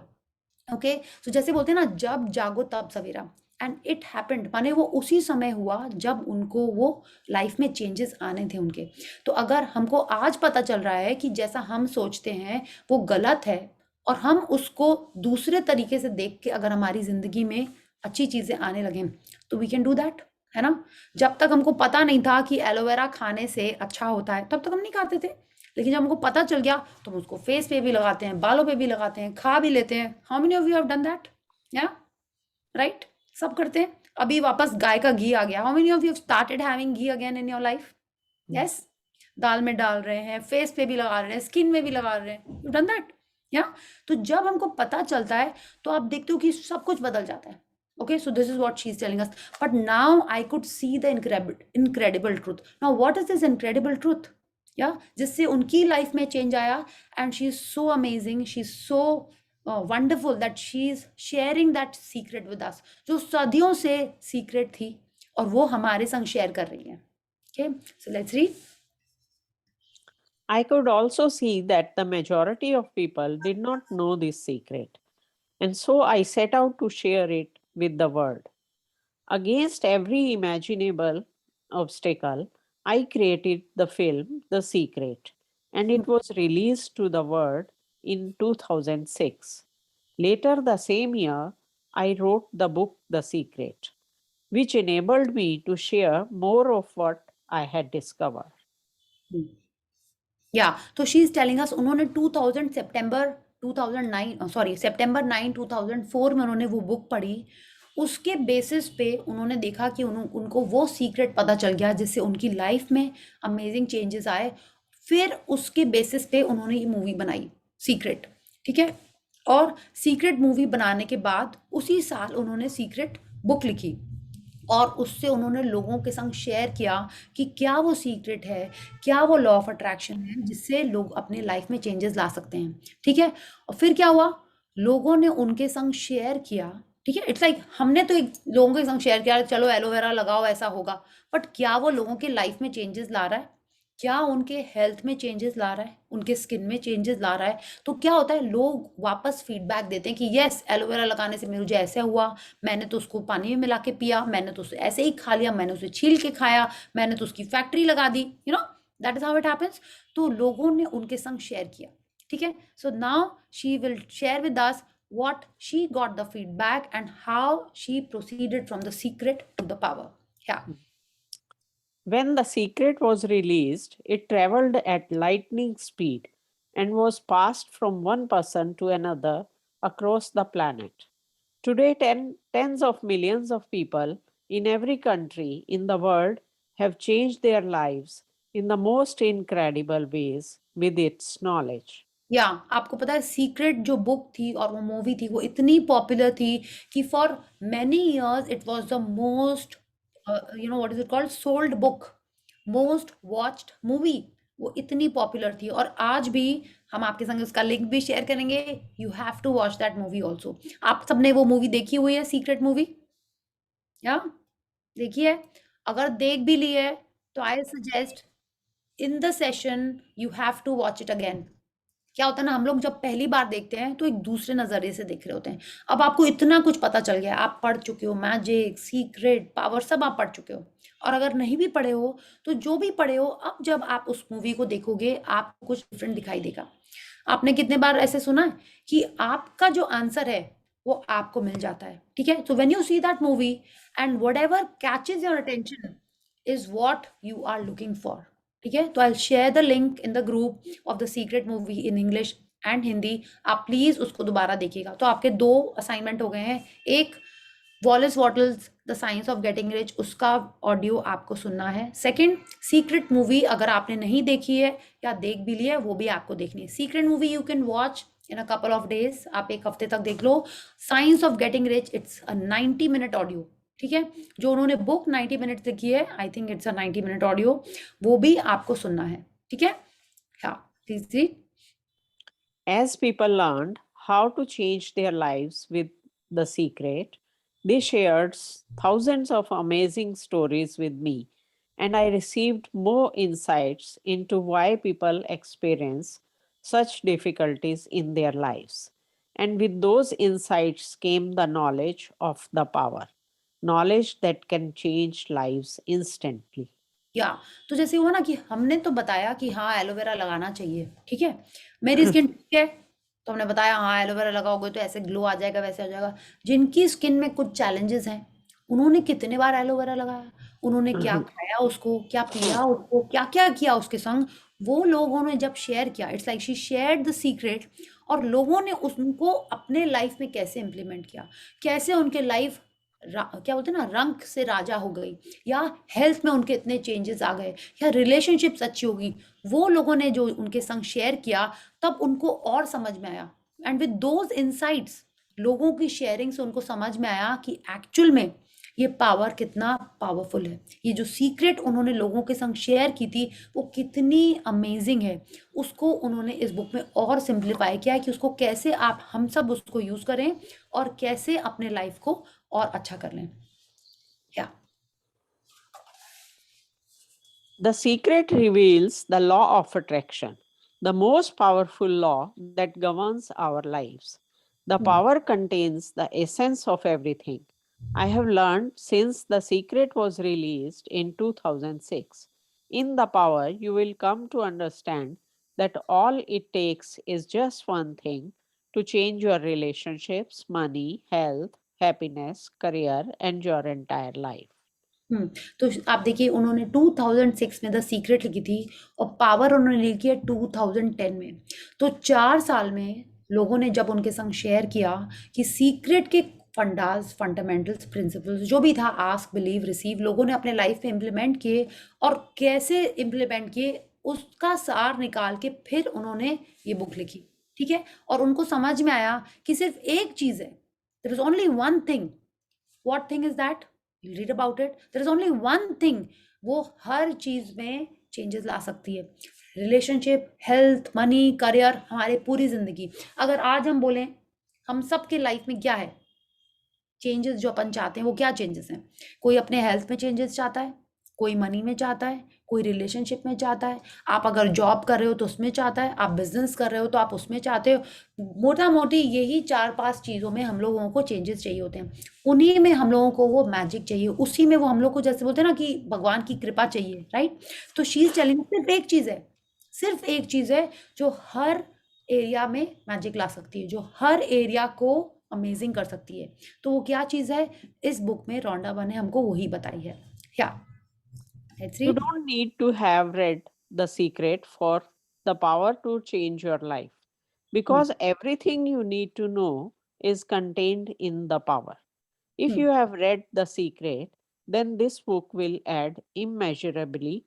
ओके, तो जैसे बोलते हैं ना, जब जागो तब सवेरा, एंड इट हैपेंड, माने वो उसी समय हुआ जब उनको वो लाइफ में चेंजेस आने थे उनके। तो अगर हमको आज पता चल रहा है कि जैसा हम सोचते हैं वो गलत है, और हम उसको दूसरे तरीके से देख के अगर हमारी जिंदगी में अच्छी चीजें आने लगे, तो वी कैन डू दैट, है ना। जब तक हमको पता नहीं था कि एलोवेरा खाने से अच्छा होता है तब तक हम नहीं खाते थे, लेकिन जब हमको पता चल गया तो हम उसको फेस पे भी लगाते हैं, बालों पे भी लगाते हैं, खा भी लेते हैं। How many of you have done that? या राइट, सब करते हैं। अभी वापस गाय का घी आ गया। How many of you have started having ghee again in your life? Yes, दाल में डाल रहे हैं, फेस पे भी लगा रहे हैं, स्किन में भी लगा रहे हैं। You done that? या तो जब हमको पता चलता है तो आप देखते हो कि सब कुछ बदल जाता है। Okay, so this is what she's telling us. But now I could see the incredible truth. Now, what is this incredible truth? Yeah, जिससे उनकी लाइफ में चेंज आया, and she is so amazing. She's so wonderful that she is sharing that secret with us. जो सदियों से secret थी और वो हमारे संग शेयर कर रही है। Okay, so let's read. I could also see that the majority of people did not know this secret, and so I set out to share it with the world. Against every imaginable obstacle, I created the film The Secret, and it was released to the world in 2006. Later the same year, I wrote the book The Secret, which enabled me to share more of what I had discovered. या तो she is telling अस उन्होंने 2000 सितंबर 2009 sorry सितंबर 9 2004 में उन्होंने वो book पढ़ी। उसके basis पे उन्होंने देखा कि उनको वो सीक्रेट पता चल गया जिससे उनकी लाइफ में अमेजिंग चेंजेस आए। फिर उसके बेसिस पे उन्होंने ये मूवी बनाई सीक्रेट, ठीक है। और सीक्रेट मूवी बनाने के बाद उसी साल उन्होंने सीक्रेट बुक लिखी और उससे उन्होंने लोगों के संग शेयर किया कि क्या वो सीक्रेट है, क्या वो लॉ ऑफ अट्रैक्शन है जिससे लोग अपने लाइफ में चेंजेस ला सकते हैं, ठीक है। और फिर क्या हुआ, लोगों ने उनके संग शेयर किया, ठीक है। इट्स लाइक हमने तो एक लोगों के संग शेयर किया चलो एलोवेरा लगाओ ऐसा होगा, बट क्या वो लोगों के लाइफ में चेंजेस ला रहा है, क्या उनके हेल्थ में चेंजेस ला रहा है, उनके स्किन में चेंजेस ला रहा है। तो क्या होता है, लोग वापस फीडबैक देते हैं कि यस एलोवेरा लगाने से मुझे ऐसे हुआ, मैंने तो उसको पानी में मिला के पिया, मैंने तो उसे ऐसे ही खा लिया, मैंने उसे छील के खाया, मैंने तो उसकी फैक्ट्री लगा दी, you know that is how it happens. तो लोगों ने उनके संग शेयर किया, ठीक है। So now she will share with us what she got the feedback and how she proceeded from the secret to the power. Yeah. When The Secret was released, it traveled at lightning speed and was passed from one person to another across the planet. Today, tens of millions of people in every country in the world have changed their lives in the most incredible ways with its knowledge. या आपको पता है secret जो book थी और वो movie थी वो इतनी पॉपुलर थी कि for many years it was the most what is it called sold book, most watched movie. वो इतनी पॉपुलर थी और आज भी हम आपके संग उसका लिंक भी शेयर करेंगे। You have to watch that movie also. आप सबने वो मूवी देखी हुई है सीक्रेट मूवी? या देखी है? अगर देख भी ली है तो I suggest in the session you have to watch it again. क्या होता है ना, हम लोग जब पहली बार देखते हैं तो एक दूसरे नजरिए से देख रहे होते हैं। अब आपको इतना कुछ पता चल गया, आप पढ़ चुके हो, मैजिक, सीक्रेट, पावर सब आप पढ़ चुके हो। और अगर नहीं भी पढ़े हो तो जो भी पढ़े हो, अब जब आप उस मूवी को देखोगे आपको कुछ डिफरेंट दिखाई देगा। आपने कितने बार ऐसे सुना है कि आपका जो आंसर है वो आपको मिल जाता है, ठीक है। So when you see that movie and whatever catches your attention is what you are looking for, ठीक है। तो I share the link in the group of the secret movie in English and Hindi. आप please उसको दोबारा देखिएगा। तो आपके 2 assignment हो गए हैं। एक Wallace Wattles the science of getting rich, उसका ऑडियो आपको सुनना है। सेकंड, सीक्रेट मूवी अगर आपने नहीं देखी है या देख भी ली है वो भी आपको देखनी है। Secret movie you can watch in a couple of days, आप एक हफ्ते तक देख लो। Science of getting rich it's a 90 minute audio, ठीक है। जो उन्होंने बुक 90 मिनट लिखी है, I think it's a 90 minute audio, वो भी आपको सुनना है, ठीक है। हाँ please read. As people learned how to change their lives with The Secret, they shared thousands of amazing stories with me, and I received more insights into why people experience such difficulties in their lives. And with those insights came the knowledge of the power, knowledge that can change lives instantly. या तो जैसे हुआ ना कि हमने तो बताया कि हाँ एलोवेरा लगाना चाहिए, ठीक है। मेरी स्किन ठीक है तो हमने बताया हाँ एलोवेरा लगाओगे तो ऐसे ग्लो आ जाएगा, वैसे हो जाएगा। जिनकी स्किन में कुछ चैलेंजेस हैं उन्होंने कितने बार एलोवेरा लगाया, उन्होंने क्या खाया उसको, क्या पिया उसको, क्या क्या किया उसके संग, वो लोगों ने जब शेयर किया, it's like she shared the secret, और लोगों ने उनको अपने लाइफ में कैसे इम्प्लीमेंट किया, कैसे उनके लाइफ क्या बोलते हैं ना, रंग से राजा हो गई, या हेल्थ में उनके इतने चेंजेस आ गए, या रिलेशनशिप्स अच्छी होगी। वो लोगों ने जो उनके संग शेयर किया तब उनको और समझ में आया। एंड विद दोज इनसाइट्स, लोगों की शेयरिंग से उनको समझ में आया कि एक्चुअल में ये पावर कितना पावरफुल है। ये जो सीक्रेट उन्होंने लोगों के संग शेयर की थी वो कितनी अमेजिंग है। उसको उन्होंने इस बुक में और सिंप्लीफाई किया है कि उसको कैसे आप हम सब उसको यूज करें और कैसे अपने लाइफ को और अच्छा कर लें। क्या The Secret reveals the law of attraction, the most powerful law that governs our lives. The power contains the essence of everything. I have learned since The Secret was released in 2006. In The Power, you will come to understand that all it takes is just one thing to change your relationships, money, health, happiness, career, and your entire life. तो आप देखिए उन्होंने 2006 में the secret लिखी थी और power उन्होंने लिखी है 2010 में। तो 4 साल में लोगों ने जब उनके संग शेयर किया कि सीक्रेट के फंडामेंटल्स, प्रिंसिपल्स जो भी था, आस्क, बिलीव, रिसीव, लोगों ने अपने लाइफ में इम्प्लीमेंट किए और कैसे इम्प्लीमेंट किए उसका सार निकाल के फिर उन्होंने ये बुक लिखी, ठीक है। और उनको समझ में आया कि सिर्फ एक चीज है, there is only one thing. What thing is that? You read about it. There is only one thing, वो हर चीज में चेंजेस ला सकती है। रिलेशनशिप, हेल्थ, मनी, करियर, हमारे पूरी जिंदगी। अगर आज हम बोलें हम सबके लाइफ में क्या है चेंजेस जो अपन चाहते हैं, वो क्या चेंजेस हैं? कोई अपने हेल्थ में चेंजेस चाहता है, कोई मनी में चाहता है, कोई रिलेशनशिप में चाहता है, आप अगर जॉब कर रहे हो तो उसमें चाहता है, आप बिजनेस कर रहे हो तो आप उसमें चाहते हो। मोटा मोटी यही 4-5 चीज़ों में हम लोगों को चेंजेस चाहिए होते हैं, उन्हीं में हम लोगों को वो मैजिक चाहिए, उसी में वो हम लोग को जैसे बोलते हैं ना कि भगवान की कृपा चाहिए, राइट। तो शी इज टेलिंग सिर्फ एक चीज़ है, सिर्फ एक चीज़ है जो हर एरिया में मैजिक ला सकती है, जो हर एरिया को अमेजिंग कर सकती है। तो वो क्या चीज़ है? इस बुक में रोंडा बन ने हमको वही बताई है। या let's You read. don't need to have read The Secret for the power to change your life because everything you need to know is contained in the power. If you have read The Secret, then this book will add immeasurably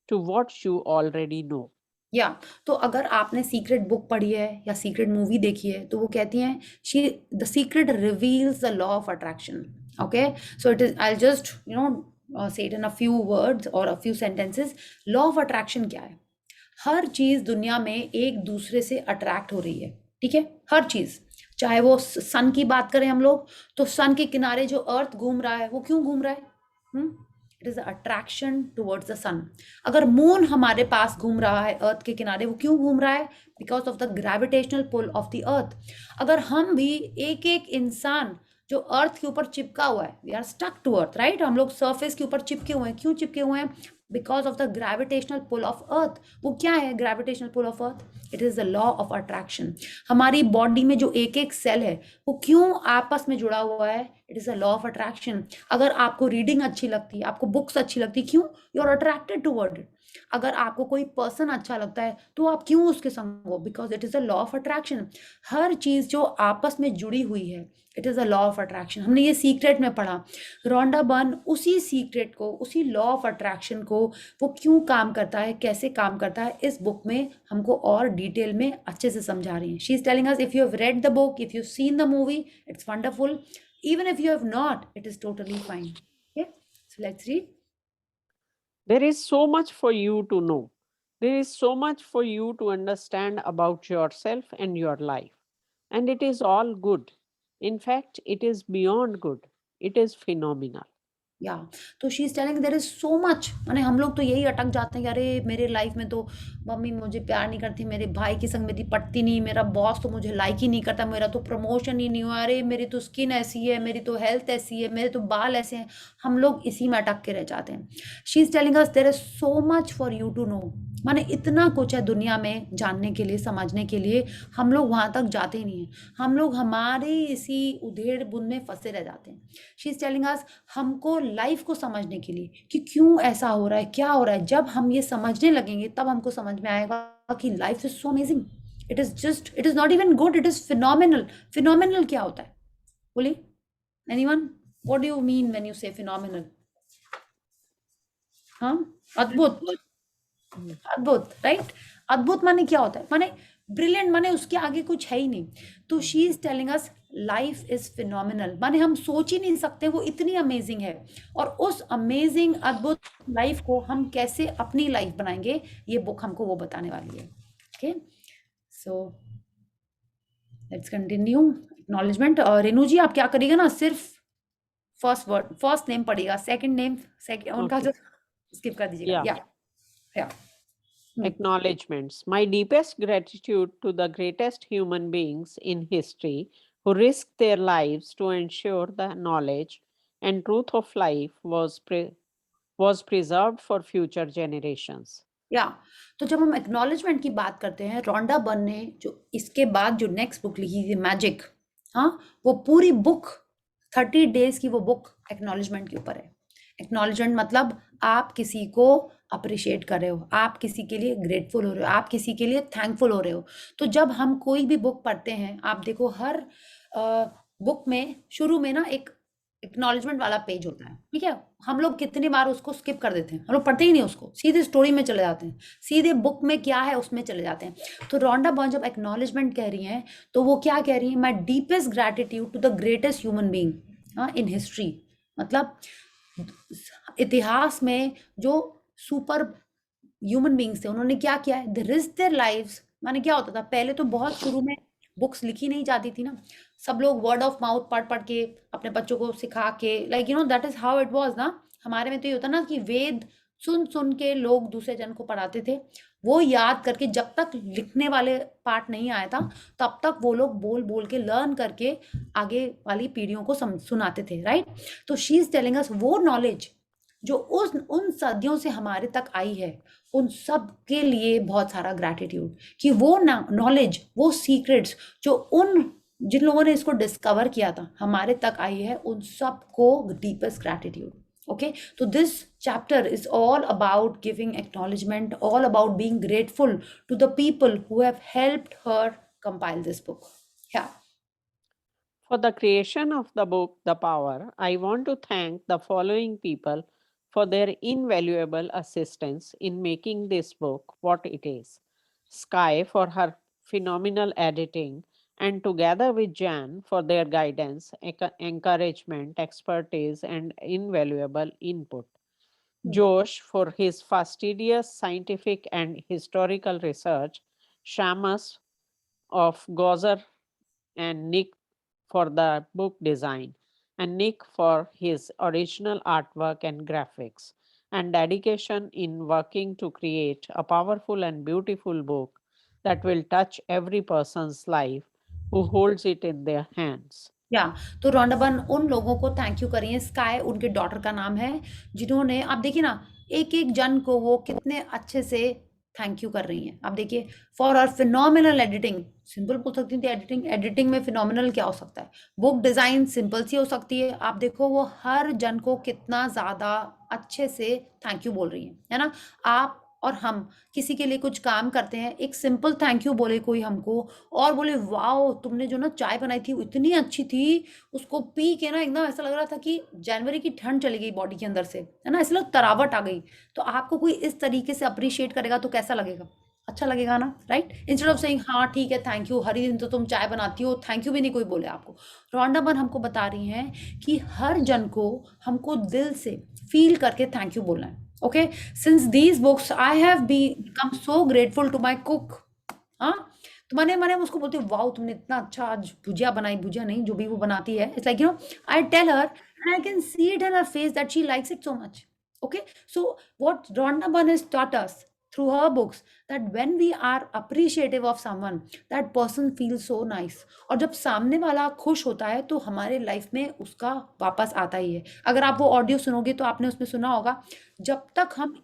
to what you already know. या तो अगर आपने secret book पढ़ी है या secret movie देखी है तो वो कहती हैं she the secret reveals the law of attraction. Okay, so it is I just say it in a few words और a few sentences. Law of attraction क्या है? हर चीज दुनिया में एक दूसरे से अट्रैक्ट हो रही है, ठीक है। हर चीज, चाहे वो सन की बात करें हम लोग, तो सन के किनारे जो अर्थ घूम रहा है वो क्यों घूम रहा है? It is attraction towards the sun. अगर मून हमारे पास घूम रहा है अर्थ के किनारे, वो क्यों घूम रहा है? Because of the gravitational pull of the earth. अगर हम भी एक एक इंसान जो अर्थ के ऊपर चिपका हुआ है, we are stuck to earth, right, हम लोग सरफेस के ऊपर चिपके हुए हैं। क्यों चिपके हुए हैं? Because of the gravitational pull of earth. वो क्या है gravitational pull of earth? It is the law of attraction. हमारी बॉडी में जो एक एक सेल है वो क्यों आपस में जुड़ा हुआ है? It is a law of attraction. अगर आपको रीडिंग अच्छी लगती है, आपको बुक्स अच्छी लगती है, क्यों? You are attracted toward it. अगर आपको कोई पर्सन अच्छा लगता है तो आप क्यों उसके संग हो? Because it is a law of attraction. हर चीज जो आपस में जुड़ी हुई है, it is a law of attraction. हमने ये सीक्रेट में पढ़ा। रोंडा बर्न उसी सीक्रेट को, उसी लॉ ऑफ अट्रैक्शन को, वो क्यों काम करता है, कैसे काम करता है, इस बुक में हमको और डिटेल में अच्छे से समझा रही है। She is telling us, if you have read the book, if you seen the movie, it's wonderful. Even if you have not, it is totally fine. Okay, so let's read. There is so much for you to know. There is so much for you to understand about yourself and your life. And it is all good. In fact, it is beyond good. It is phenomenal. Yeah तो she is telling there is so much. माने हम लोग तो यही अटक जाते हैं कि अरे मेरे लाइफ में तो मम्मी मुझे प्यार नहीं करती, मेरे भाई की संग मेरी पटती नहीं, मेरा बॉस तो मुझे लाइक ही नहीं करता, मेरा तो प्रमोशन ही नहीं हुआ, अरे मेरी तो स्किन ऐसी है, मेरी तो हेल्थ ऐसी है, मेरे तो बाल ऐसे हैं। हम लोग इसी में अटक के रह जाते हैं। She is telling us there is so much for you to know. माने इतना कुछ है दुनिया में जानने के लिए, समझने के लिए, हम लोग वहाँ तक जाते ही नहीं हैं। हम लोग हमारे इसी उधेड़ बुन में फंसे रह जाते हैं। शी इज टेलिंग अस, हमको लाइफ को समझने के लिए कि क्यों ऐसा हो रहा है, क्या हो रहा है, जब हम ये समझने लगेंगे तब हमको समझ में आएगा कि life is so amazing. It is just, it is not even good, it is phenomenal. Phenomenal क्या होता है? बोलिए, anyone, what do you mean when you से फिनोमिनल? हाँ, अद्भुत। अद्भुत, राइट। अद्भुत माने क्या होता है? माने ब्रिलियंट, माने उसके आगे कुछ है ही नहीं। तो she is telling us life is phenomenal, माने हम सोच ही नहीं सकते, वो इतनी अमेजिंग है। और उस अमेजिंग अद्भुत लाइफ को हम कैसे अपनी लाइफ बनाएंगे, ये बुक हमको वो बताने वाली है। Okay, so let's continue. Acknowledgement. और रेनू जी आप क्या करिएगा ना, सिर्फ फर्स्ट वर्ड, फर्स्ट नेम पढ़िएगा, सेकंड नेम सेकंड उनका जो स्किप कर दीजिएगा। Yeah. या Acknowledgements. My deepest gratitude to the greatest human beings in history who risked their lives to ensure the knowledge and truth of life was preserved for future generations. या तो जब हम acknowledgement की बात करते हैं, रोंडा बर्न ने जो इसके बाद जो नेक्स्ट बुक लिखी थी मैजिक, हाँ, वो पूरी बुक 30 डेज की वो बुक एक्नॉलेजमेंट के ऊपर है। एक्नॉलेजमेंट मतलब आप किसी को अप्रिशिएट कर रहे हो, आप किसी के लिए ग्रेटफुल हो रहे हो, आप किसी के लिए थैंकफुल हो रहे हो। तो जब हम कोई भी बुक पढ़ते हैं, आप देखो हर बुक में शुरू में ना एक एक्नॉलेजमेंट वाला पेज होता है, ठीक है? हम लोग कितनी बार उसको स्किप कर देते हैं, हम लोग पढ़ते ही नहीं उसको, सीधे स्टोरी में चले जाते हैं, सीधे बुक में क्या है उसमें चले जाते हैं। तो रोंडा बर्न जब एक्नॉलेजमेंट कह रही हैं, तो वो क्या कह रही है? My deepest gratitude to the greatest human being in history. मतलब इतिहास में जो सुपर ह्यूमन बीइंग्स थे, उन्होंने क्या किया है? दे रिस्क देयर लाइव्स। माने क्या होता था पहले, तो बहुत शुरू में बुक्स लिखी नहीं जाती थी ना, सब लोग वर्ड ऑफ माउथ पढ़ पढ़ के अपने बच्चों को सिखा के, like that is how it was ना। हमारे में तो ये होता ना कि वेद सुन सुन के लोग दूसरे जन को पढ़ाते थे, वो याद करके, जब तक लिखने वाले पार्ट नहीं आया था तब तक वो लोग बोल बोल के लर्न करके आगे वाली पीढ़ियों को सुनाते थे, राइट? तो शी इज टेलिंग अस वो नॉलेज जो उन सदियों से हमारे तक आई है, उन सब के लिए बहुत सारा ग्रैटिट्यूड कि वो नॉलेज, वो सीक्रेट्स जो जिन लोगों ने इसको डिस्कवर किया था हमारे तक आई है, उन सब को डीपेस्ट ग्रैटिट्यूड। ओके, तो this chapter is all about giving acknowledgement, all about being grateful to the people who have helped her compile this book. Yeah For the creation of the book, The Power, I want to thank the following people for their invaluable assistance in making this book what it is. Sky for her phenomenal editing, and together with Jan for their guidance, encouragement, expertise, and invaluable input. Josh for his fastidious scientific and historical research, Shamus of Gozer and Nick for the book design, and Nick for his original artwork and graphics, and dedication in working to create a powerful and beautiful book that will touch every person's life who holds it in their hands. या तो Rhonda Byrne उन लोगों को thank you करिए, sky उनके daughter का नाम है, जिन्होंने, आप देखिए ना, एक एक जन को वो कितने अच्छे से थैंक यू कर रही हैं। आप देखिए, for our phenomenal editing, simple बोल सकती थी एडिटिंग, एडिटिंग में फिनोमिनल क्या हो सकता है? बुक डिज़ाइन सिंपल सी हो सकती है। आप देखो वो हर जन को कितना ज़्यादा अच्छे से थैंक यू बोल रही हैं, है ना? आप और हम किसी के लिए कुछ काम करते हैं, एक सिंपल थैंक यू बोले कोई हमको, और बोले वाओ तुमने जो ना चाय बनाई थी वो इतनी अच्छी थी, उसको पी के ना एकदम ऐसा लग रहा था कि जनवरी की ठंड चली गई बॉडी के अंदर से, है ना? ऐसे लग तरावट आ गई। तो आपको कोई इस तरीके से अप्रिशिएट करेगा तो कैसा लगेगा? अच्छा लगेगा ना, राइट? इंस्टेड ऑफ सेइंग हाँ ठीक है थैंक यू, हर दिन तो तुम चाय बनाती हो, थैंक यू भी नहीं कोई बोले आपको। रोंडा बर्न हमको बता रही हैं कि हर जन को हमको दिल से फील करके थैंक यू बोलना है। Okay, since these books I have become so grateful to my cook. हाँ, तो मैंने उसको बोलती हूँ वाओ तुमने इतना अच्छा आज भुजिया बनाई, भुजिया नहीं जो भी वो बनाती है, it's like I tell her and I can see it in her face that she likes it so much. Okay, so what Rhonda Byrne has taught us through her books, that when we are appreciative of someone, that person feels so nice. और जब सामने वाला खुश होता है तो हमारे life में उसका वापस आता ही है। अगर आप वो ऑडियो सुनोगे तो आपने उसमें सुना होगा, जब तक हम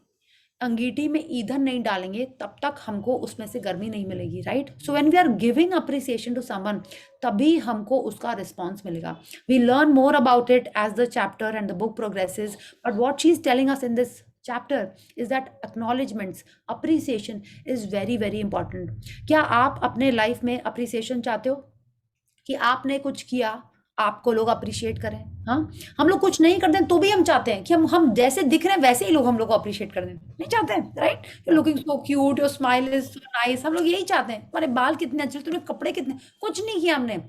अंगीठी में ईंधन नहीं डालेंगे तब तक हमको उसमें से गर्मी नहीं मिलेगी, right? So when we are giving appreciation to someone, तभी हमको उसका रिस्पॉन्स मिलेगा। We learn more about it as the chapter and the book progresses, but what she is telling us in this chapter is that acknowledgements, appreciation is very very important. क्या आप अपने life में appreciation चाहते हो कि आपने कुछ किया, आपको लोग अप्रिशिएट करें? हाँ, हम लोग कुछ नहीं करते हैं तो भी हम चाहते हैं कि हम जैसे दिख रहे हैं वैसे ही लोग हम लोग को अप्रिशिएट कर दें, नहीं चाहते हैं, right? Looking so cute, your smile is so nice, हम लोग यही चाहते हैं। तुम्हारे बाल कितने अच्छे, तुम्हारे कपड़े कितने, कुछ नहीं किया हमने,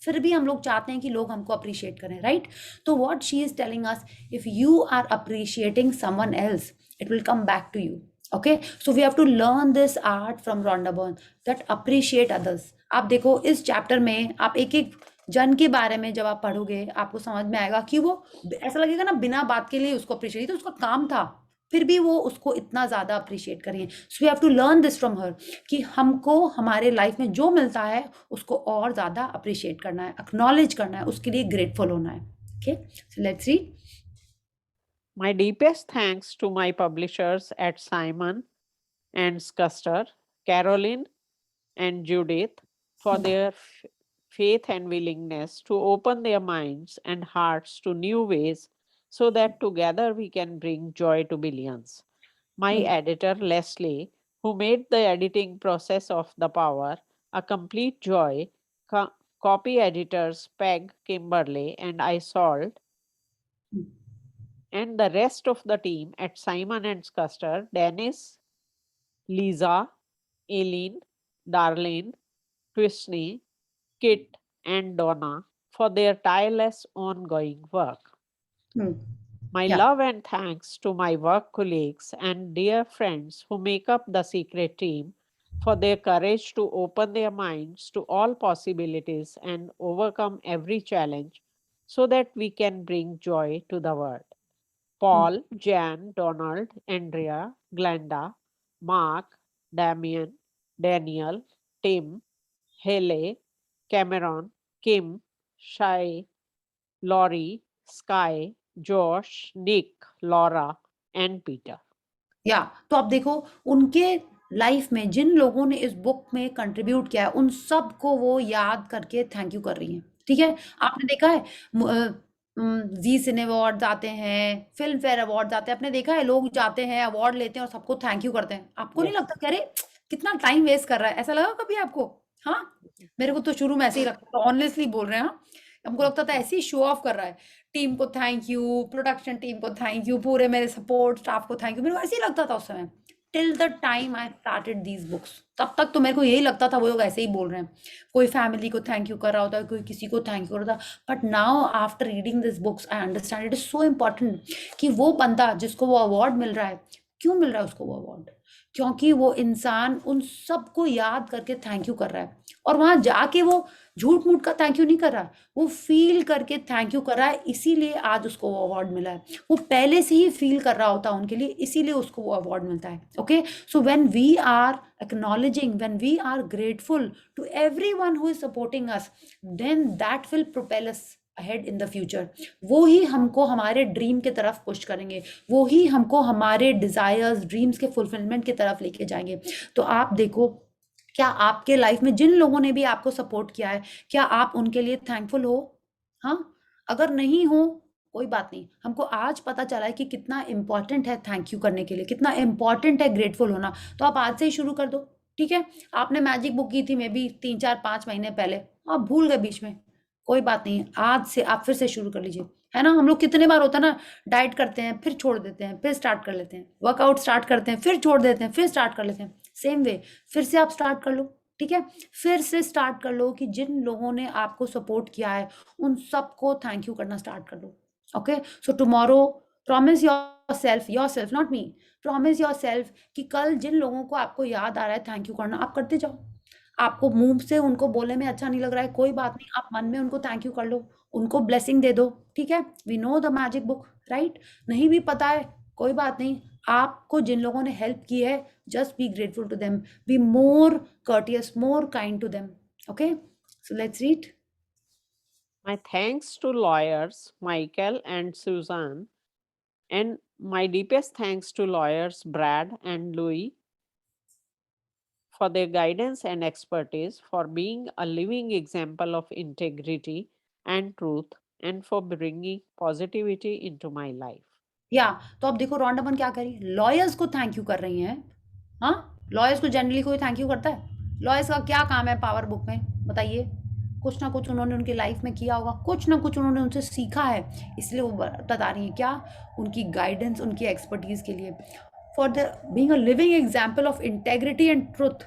फिर भी हम लोग चाहते हैं कि लोग हमको अप्रिशिएट करें, राइट? तो what she is telling us, if you are appreciating someone else, it will come back to you. Okay, so we have to learn this art from Rhonda Byrne, that appreciate others. आप देखो इस chapter में आप एक एक जन के बारे में जब आप पढ़ोगे आपको समझ में आएगा कि वो, ऐसा लगेगा ना बिना बात के लिए उसको अप्रिशिएट, तो उसका काम था फिर भी वो उसको इतना ज़्यादा अप्रिशिएट करिए। So we have to learn this from her कि हमको हमारे लाइफ में जो मिलता है उसको और ज़्यादा अप्रिशिएट करना है, एक्नॉलेज करना है, उसके लिए ग्रेटफुल होना है। Okay, so let's read. My deepest thanks to my publishers at Simon and Schuster, Caroline and Judith, for their faith and willingness to open their minds and hearts to new ways so that together we can bring joy to billions. My editor, Leslie, who made the editing process of The Power a complete joy, copy editors Peg, Kimberly, and Isolde, and the rest of the team at Simon and Custer, Dennis, Lisa, Eileen, Darlene, Twistney, Kit, and Donna for their tireless ongoing work. Hmm. My Yeah. love and thanks to my work colleagues and dear friends who make up the secret team for their courage to open their minds to all possibilities and overcome every challenge so that we can bring joy to the world. Paul, Jan, Donald, Andrea, Glenda, Mark, Damien, Daniel, Tim, Haley, Cameron, Kim, Shai, Laurie, Sky, Josh, Nick, Laura, and Peter. या तो आप देखो उनके life में जिन लोगों ने इस book में कंट्रीब्यूट किया है उन सबको वो याद करके थैंक यू कर रही हैं, ठीक है? आपने देखा है जी सिने अवार्ड्स आते हैं, फिल्म फेयर अवार्ड्स आते हैं, आपने देखा है लोग जाते हैं अवार्ड लेते हैं और सबको थैंक यू करते हैं। आपको नहीं Yes. लगता कि अरे कितना टाइम वेस्ट कर रहा है, ऐसा लगा कभी आपको? हाँ, मेरे को तो शुरू में ऐसे ही लगता था, ऑनेस्टली बोल रहे हैं। हाँ, हमको लगता था ऐसे ही शो ऑफ कर रहा है, टीम को थैंक यू, प्रोडक्शन टीम को थैंक यू, पूरे मेरे सपोर्ट स्टाफ को थैंक यू। मेरे को ऐसे ही लगता था उस समय, till the time I started these books. तब तक तो मेरे को यही लगता था वो लोग ऐसे ही बोल रहे हैं, कोई फैमिली को थैंक यू कर रहा होता है, कोई किसी को थैंक यू कर रहा था। But now after reading this books I understand it is so important कि वो बंदा जिसको वो अवार्ड मिल रहा है, क्यों मिल रहा है उसको वो अवार्ड? क्योंकि वो इंसान उन सबको याद करके थैंक यू कर रहा है, और वहां जाके वो झूठ मूठ का थैंक यू नहीं कर रहा है, वो फील करके थैंक यू कर रहा है, इसीलिए आज उसको वो अवार्ड मिला है। वो पहले से ही फील कर रहा होता है उनके लिए, इसीलिए उसको वो अवार्ड मिलता है। Okay, so when we are acknowledging, when we are grateful to everyone who is supporting us, then that will propel us ahead in the future। वो ही हमको हमारे ड्रीम के तरफ पुश करेंगे, वो ही हमको हमारे डिजायर्स ड्रीम्स के फुलफिलमेंट की तरफ लेके जाएंगे। तो आप देखो, क्या आपके लाइफ में जिन लोगों ने भी आपको सपोर्ट किया है, क्या आप उनके लिए थैंकफुल हो? हाँ, अगर नहीं हो कोई बात नहीं, हमको आज पता चला है कि कितना इंपॉर्टेंट है थैंक यू करने के लिए, कितना इंपॉर्टेंट है ग्रेटफुल होना। तो आप आज से ही शुरू कर दो, ठीक है? आपने मैजिक बुक की थी मे बी 3 4 5 महीने पहले, आप भूल गए बीच में, कोई बात नहीं, आज से आप फिर से शुरू कर लीजिए, है ना? हम लोग कितने बार होता है ना, डाइट करते हैं फिर छोड़ देते हैं, फिर स्टार्ट कर लेते हैं, वर्कआउट स्टार्ट करते हैं फिर छोड़ देते हैं, फिर स्टार्ट कर लेते हैं। सेम वे फिर से आप स्टार्ट कर लो, ठीक है? फिर से स्टार्ट कर लो कि जिन लोगों ने आपको सपोर्ट किया है उन सबको थैंक यू करना स्टार्ट कर दो। Okay, so tomorrow promise yourself not me, promise yourself कि कल जिन लोगों को आपको याद आ रहा है थैंक यू करना, आप करते जाओ। आपको मुंह से उनको बोलने में अच्छा नहीं लग रहा है, कोई बात नहीं, आप मन में उनको थैंक यू कर लो, उनको ब्लेसिंग दे दो, ठीक है? We know the magic book, right? नहीं भी पता है कोई बात नहीं, आपको जिन लोगों ने हेल्प की है, just be grateful to them, be more courteous, more kind to them। Okay, so let's read। My thanks to lawyers Michael and Susan, and my deepest thanks to lawyers Brad and Louis for their guidance and expertise, for being a living example of integrity and truth, and for bringing positivity into my life. या तो अब देखो Rhonda अपन क्या करी, lawyers को thank you कर रही हैं। हाँ, लॉयर्स को जनरली कोई थैंक यू करता है? लॉयर्स का क्या काम है पावर बुक में, बताइए? कुछ ना कुछ उन्होंने उनकी लाइफ में किया होगा, कुछ ना कुछ उन्होंने उनसे सीखा है, इसलिए वो बता रही हैं क्या, उनकी गाइडेंस, उनकी एक्सपर्टीज के लिए, for the being a living example of integrity and truth.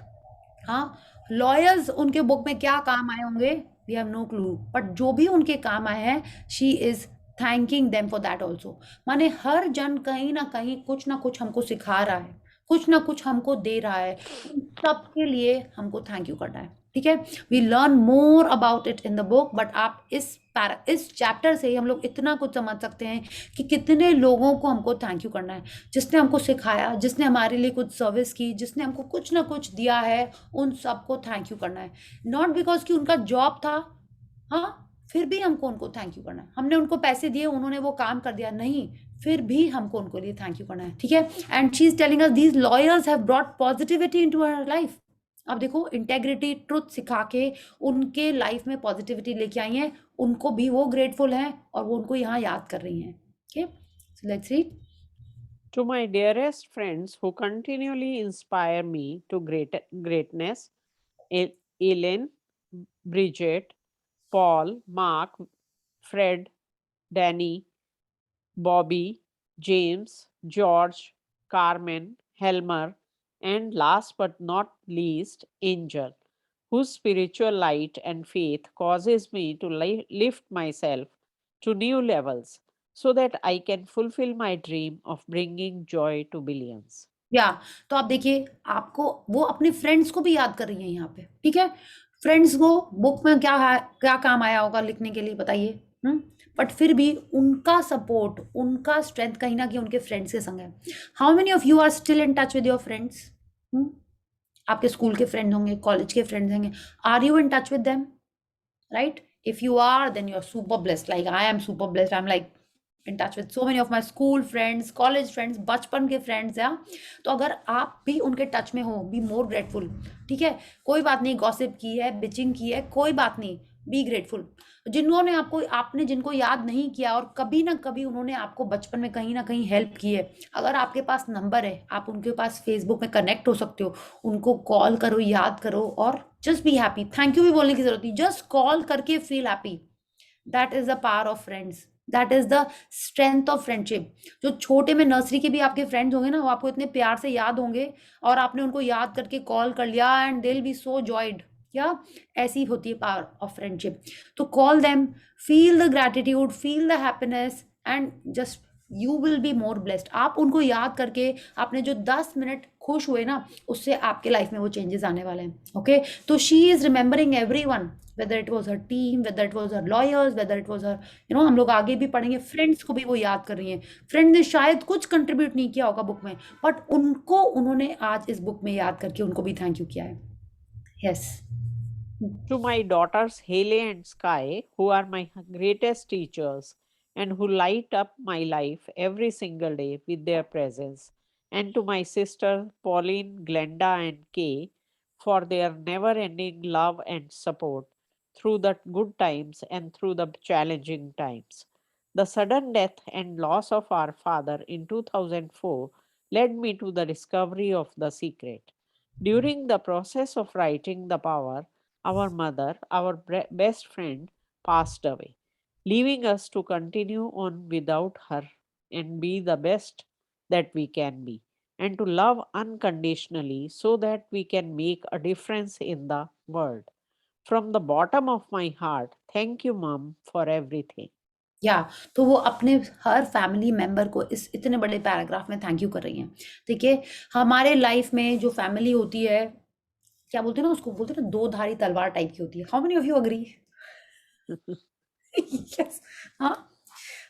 हाँ, लॉयर्स उनके बुक में क्या काम आए होंगे, we have no clue, but जो भी उनके काम आए हैं, she is thanking them for that also. माने हर जन कहीं ना कुछ हमको सिखा रहा है, कुछ ना कुछ हमको दे रहा है, सबके लिए हमको थैंक यू करना है, ठीक है? We learn more about it in the book, but आप इस चैप्टर से ही हम लोग इतना कुछ समझ सकते हैं कि कितने लोगों को हमको थैंक यू करना है, जिसने हमको सिखाया, जिसने हमारे लिए कुछ सर्विस की, जिसने हमको कुछ ना कुछ दिया है, उन सबको थैंक यू करना है। नॉट बिकॉज कि उनका जॉब था, हाँ, फिर भी हमको उनको थैंक यू करना है, हमने उनको पैसे दिए, उन्होंने वो काम कर दिया, नहीं, फिर भी हमको उनको लिए थैंक यू करना है, ठीक है? And she is telling us these lawyers have brought positivity into our life. अब देखो, इंटेग्रिटी ट्रुथ सिखा के उनके लाइफ में पॉजिटिविटी लेके आई हैं, उनको भी वो ग्रेटफुल हैं और वो उनको यहाँ याद कर रही हैं। Okay, so let's read. To my dearest friends who continually inspire me to greatness, Ellen, Bridget, Paul, Mark, Fred, Danny, Bobby, James, George, Carmen, Helmer, and last but not least, Angel, whose spiritual light and faith causes me to lift myself to new levels so that I can fulfill my dream of bringing joy to billions. या तो आप देखिए, आपको वो अपने friends को भी याद कर रही हैं यहाँ पे, ठीक है। फ्रेंड्स को बुक में क्या काम आया होगा लिखने के लिए, बताइए। बट फिर भी उनका सपोर्ट, उनका स्ट्रेंथ कहीं ना कहीं उनके फ्रेंड्स के संग है। How many of you are still in touch with your friends? आपके स्कूल के फ्रेंड होंगे, कॉलेज के फ्रेंड्स होंगे, are you in touch with them? Right, if you are then you are super blessed, like I am super blessed. I am like in touch with so many of my school friends, college friends, बचपन के friends या। तो अगर आप भी उनके touch में हो, बी मोर ग्रेटफुल, ठीक है। कोई बात नहीं, गॉसिप की है, बिचिंग की है, कोई बात नहीं, बी ग्रेटफुल। जिन्होंने आपने जिनको याद नहीं किया और कभी ना कभी उन्होंने आपको बचपन में कहीं ना कहीं हेल्प की है, अगर आपके पास नंबर है, आप उनके पास फेसबुक में कनेक्ट हो सकते हो, उनको कॉल करो, याद करो और just be happy. Thank you भी बोलने की जरूरत नहीं, जस्ट कॉल करके feel happy. That is the power of friends, that is the strength of friendship. जो छोटे में नर्सरी के भी आपके फ्रेंड्स होंगे ना, वो आपको इतने प्यार से याद होंगे और आपने उनको याद करके कॉल कर लिया and they will be so joyed. क्या ऐसी होती है पावर ऑफ फ्रेंडशिप। तो call them, feel the gratitude, feel the happiness and just you will be more blessed. आप उनको याद करके आपने जो 10 मिनट खुश हुए ना, उससे आपके लाइफ में वो चेंजेस आने वाले हैं। ओके, तो she is remembering everyone, whether it was her team, whether it was her lawyers, whether it was her, हम लोग आगे भी पढ़ेंगे, फ्रेंड्स को भी वो याद कर रही हैं। फ्रेंड ने शायद कुछ कंट्रीब्यूट नहीं किया होगा बुक में, बट उन्होंने आज इस बुक में याद करके उनको भी थैंक यू किया है। Yes. To my daughters Haley and Sky, who are my greatest teachers and who light up my life every single day with their presence, and to my sister Pauline, Glenda, and Kay for their never ending love and support through the good times and through the challenging times. The sudden death and loss of our father in 2004 led me to the discovery of the secret. During the process of writing The Power, our mother, our best friend, passed away, leaving us to continue on without her and be the best that we can be, and to love unconditionally so that we can make a difference in the world. From the bottom of my heart, thank you, Mom, for everything. या तो वो अपने हर family member को इस इतने बड़े paragraph में thank you कर रही हैं। देखिए, हमारे लाइफ में जो फैमिली होती है, क्या बोलते हैं ना उसको, बोलते हैं ना, दो धारी तलवार टाइप की होती है। How many of you agree? Yes. हाँ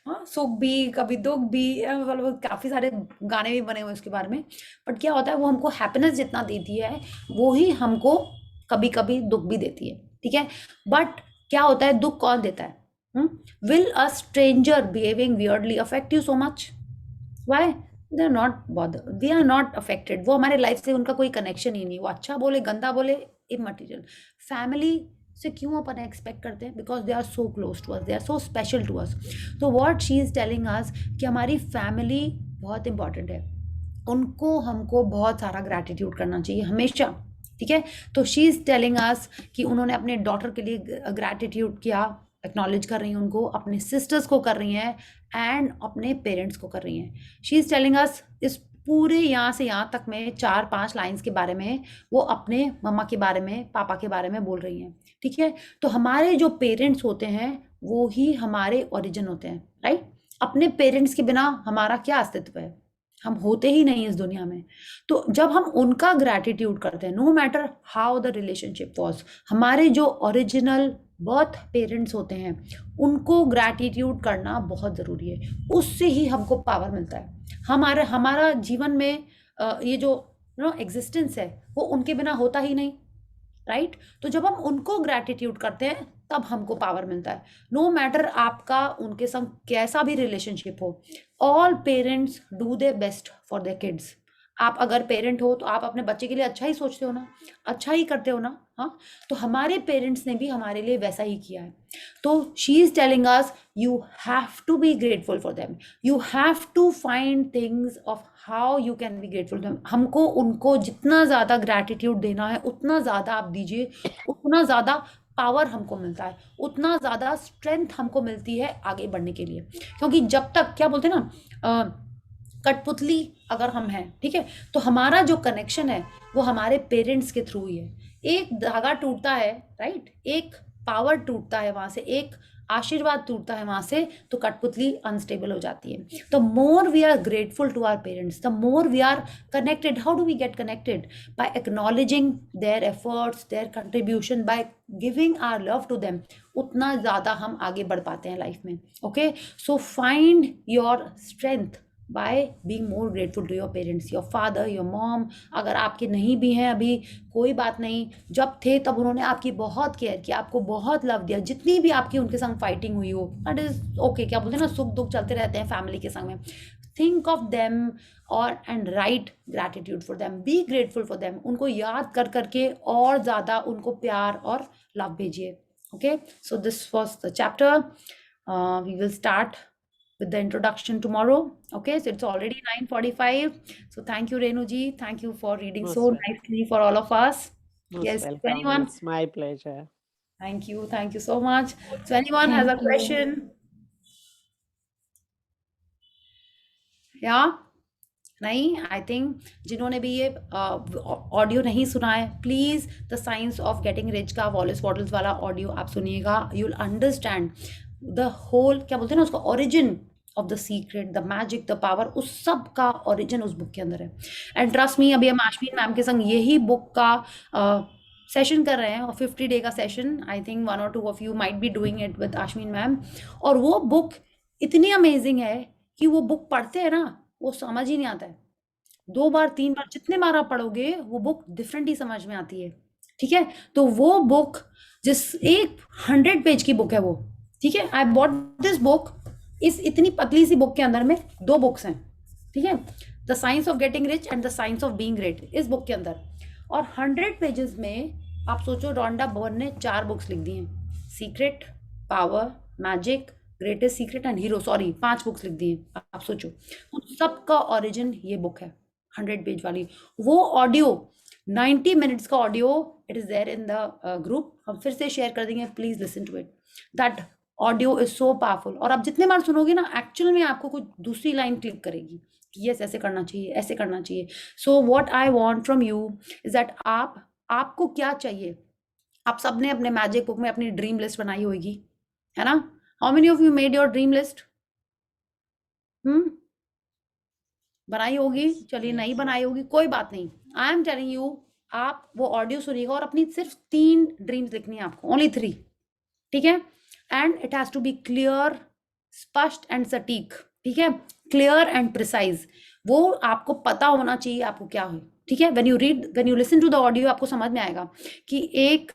हाँ, सुख भी कभी दुख भी, मतलब काफी सारे गाने भी बने हुए उसके बारे में। बट क्या होता है, वो हमको हैप्पीनेस जितना देती है, वो ही हमको कभी कभी दुख भी देती है, ठीक है। बट क्या होता है, दुख कौन देता है? Will a stranger behaving weirdly affect you so much? Why? They are not bothered. They are not affected. वो हमारे लाइफ से उनका कोई कनेक्शन ही नहीं। वो अच्छा बोले, गंदा बोले, इमटेरियल। फैमिली से क्यों अपन एक्सपेक्ट करते हैं? Because they are so close to us, they are so special to us. तो what she is telling us कि हमारी फैमिली बहुत इंपॉर्टेंट है, उनको हमको बहुत सारा ग्रैटिट्यूड करना चाहिए हमेशा, ठीक है। तो शी इज टेलिंग अस कि उन्होंने अपने डॉटर के लिए ग्रैटिट्यूड किया, एक्नॉलेज कर रही हैं उनको, अपने सिस्टर्स को कर रही हैं एंड अपने पेरेंट्स को कर रही हैं। शी इज टेलिंग अस इस पूरे यहाँ से यहाँ तक में 4-5 लाइंस के बारे में वो अपने मम्मा के बारे में, पापा के बारे में बोल रही हैं, ठीक है। तो हमारे जो पेरेंट्स होते हैं वो ही हमारे ओरिजिन होते हैं, राइट। अपने पेरेंट्स के बिना हमारा क्या अस्तित्व है? हम होते ही नहीं इस दुनिया में। तो जब हम उनका ग्रैटिट्यूड करते हैं, no matter how the relationship was, हमारे जो ओरिजिनल बर्थ पेरेंट्स होते हैं उनको ग्रैटिट्यूड करना बहुत ज़रूरी है। उससे ही हमको पावर मिलता है। हमारा जीवन में ये जो एग्जिस्टेंस है वो उनके बिना होता ही नहीं, राइट। तो जब हम उनको ग्रैटिट्यूड करते हैं तब हमको पावर मिलता है। नो मैटर आपका उनके संग कैसा भी रिलेशनशिप हो, all parents do their best for their kids. आप अगर पेरेंट हो तो आप अपने बच्चे के लिए अच्छा ही सोचते हो ना, अच्छा ही करते हो ना। हाँ, तो हमारे पेरेंट्स ने भी हमारे लिए वैसा ही किया है। तो she is telling us you have to be grateful for them, you have to find things of how you can be grateful them. हमको उनको जितना ज़्यादा ग्रैटिट्यूड देना है उतना ज़्यादा आप दीजिए, उतना ज़्यादा पावर हमको मिलता है, उतना ज़्यादा स्ट्रेंथ हमको मिलती है आगे बढ़ने के लिए। क्योंकि जब तक क्या बोलते हैं ना, कठपुतली अगर हम हैं, ठीक है, तो हमारा जो कनेक्शन है वो हमारे पेरेंट्स के थ्रू ही है। एक धागा टूटता है, राइट, एक पावर टूटता है वहां से, एक आशीर्वाद टूटता है वहां से, तो कठपुतली अनस्टेबल हो जाती है। The more we are grateful to our parents, the more we are connected. How do we get connected? By acknowledging their efforts, their contribution, by giving our love to them. उतना ज़्यादा हम आगे बढ़ पाते हैं लाइफ में। Okay, so find your strength by being more grateful to your parents, your father, your mom। अगर आपके नहीं भी हैं अभी, कोई बात नहीं, जब थे तब उन्होंने आपकी बहुत केयर किया, आपको बहुत लव दिया, जितनी भी आपकी उनके संग फाइटिंग हुई हो, दैट इज ओके। क्या बोलते हैं ना, सुख दुख चलते रहते हैं फैमिली के संग में। थिंक ऑफ देम और and right gratitude for them, B grateful for them. उनको याद कर करके और ज़्यादा उनको प्यार और लव भेजिए। Okay, so this was the chapter. We will start with the introduction tomorrow. Okay, so it's already 9:45. So thank you, Renu ji. Thank you for reading Most so welcome. nicely for all of us. Most Yes, if welcome. anyone, It's my pleasure. thank you so much. So anyone has a Thank you. question? Yeah? नहीं, I think जिन्होंने भी ये audio नहीं सुना है, please the science of getting rich का Wallace Wattles वाला audio आप सुनिएगा। You will understand the whole, क्या बोलते हैं ना, उसका origin of the secret, the magic, the power, उस सब का ओरिजिन उस बुक के अंदर है। एंड ट्रस्ट मी, अभी हम आश्विन मैम के संग यही बुक का सेशन कर रहे हैं, और 50 डे का session. I think 1 or 2 of you might be doing it with Ashwin ma'am. और वो बुक इतनी अमेजिंग है कि वो बुक पढ़ते हैं ना, वो समझ ही नहीं आता है। 2 बार 3 बार जितने बार आप पढ़ोगे, वो बुक डिफरेंट ही समझ में आती है। ठीक है, तो वो बुक जिस एक 100 पेज की बुक है वो, ठीक है। आई बॉट दिस बुक, इस इतनी पतली सी बुक के अंदर में 2 बुक्स हैं, ठीक है, the science of getting rich and the science of being great, इस बुक के अंदर। और 100 पेजेस में आप सोचो, रॉन्डा बर्न ने 4 बुक्स लिख दी हैं, secret, power, magic, greatest secret and hero, sorry 5 books लिख दी हैं। आप सोचो, उन सबका ओरिजिन ये बुक है, 100 पेज वाली। वो ऑडियो 90 मिनट्स का audio, it is there in the group, हम फिर से शेयर कर देंगे, please listen to it. That audio is so powerful. और आप जितने बार सुनोगे ना, एक्चुअल में आपको कुछ दूसरी लाइन क्लिक करेगी कि यस, ऐसे करना चाहिए, ऐसे करना चाहिए। So what I want from you is that आपको क्या चाहिए। आप सबने अपने मैजिक बुक में अपनी ड्रीम लिस्ट बनाई होगी, है ना? How many of you made your dream list? बनाई होगी, चलिए नहीं बनाई होगी, कोई बात नहीं। आई एम टेलिंग यू, आप वो ऑडियो सुनिएगा और अपनी सिर्फ 3 ड्रीम्स लिखनी है आपको, ओनली 3, ठीक है। And it has to be clear, स्पष्ट एंड सटीक, ठीक है, क्लियर एंड प्रिसाइज। वो आपको पता होना चाहिए आपको क्या है, ठीक है। When you listen to the audio, आपको समझ में आएगा कि एक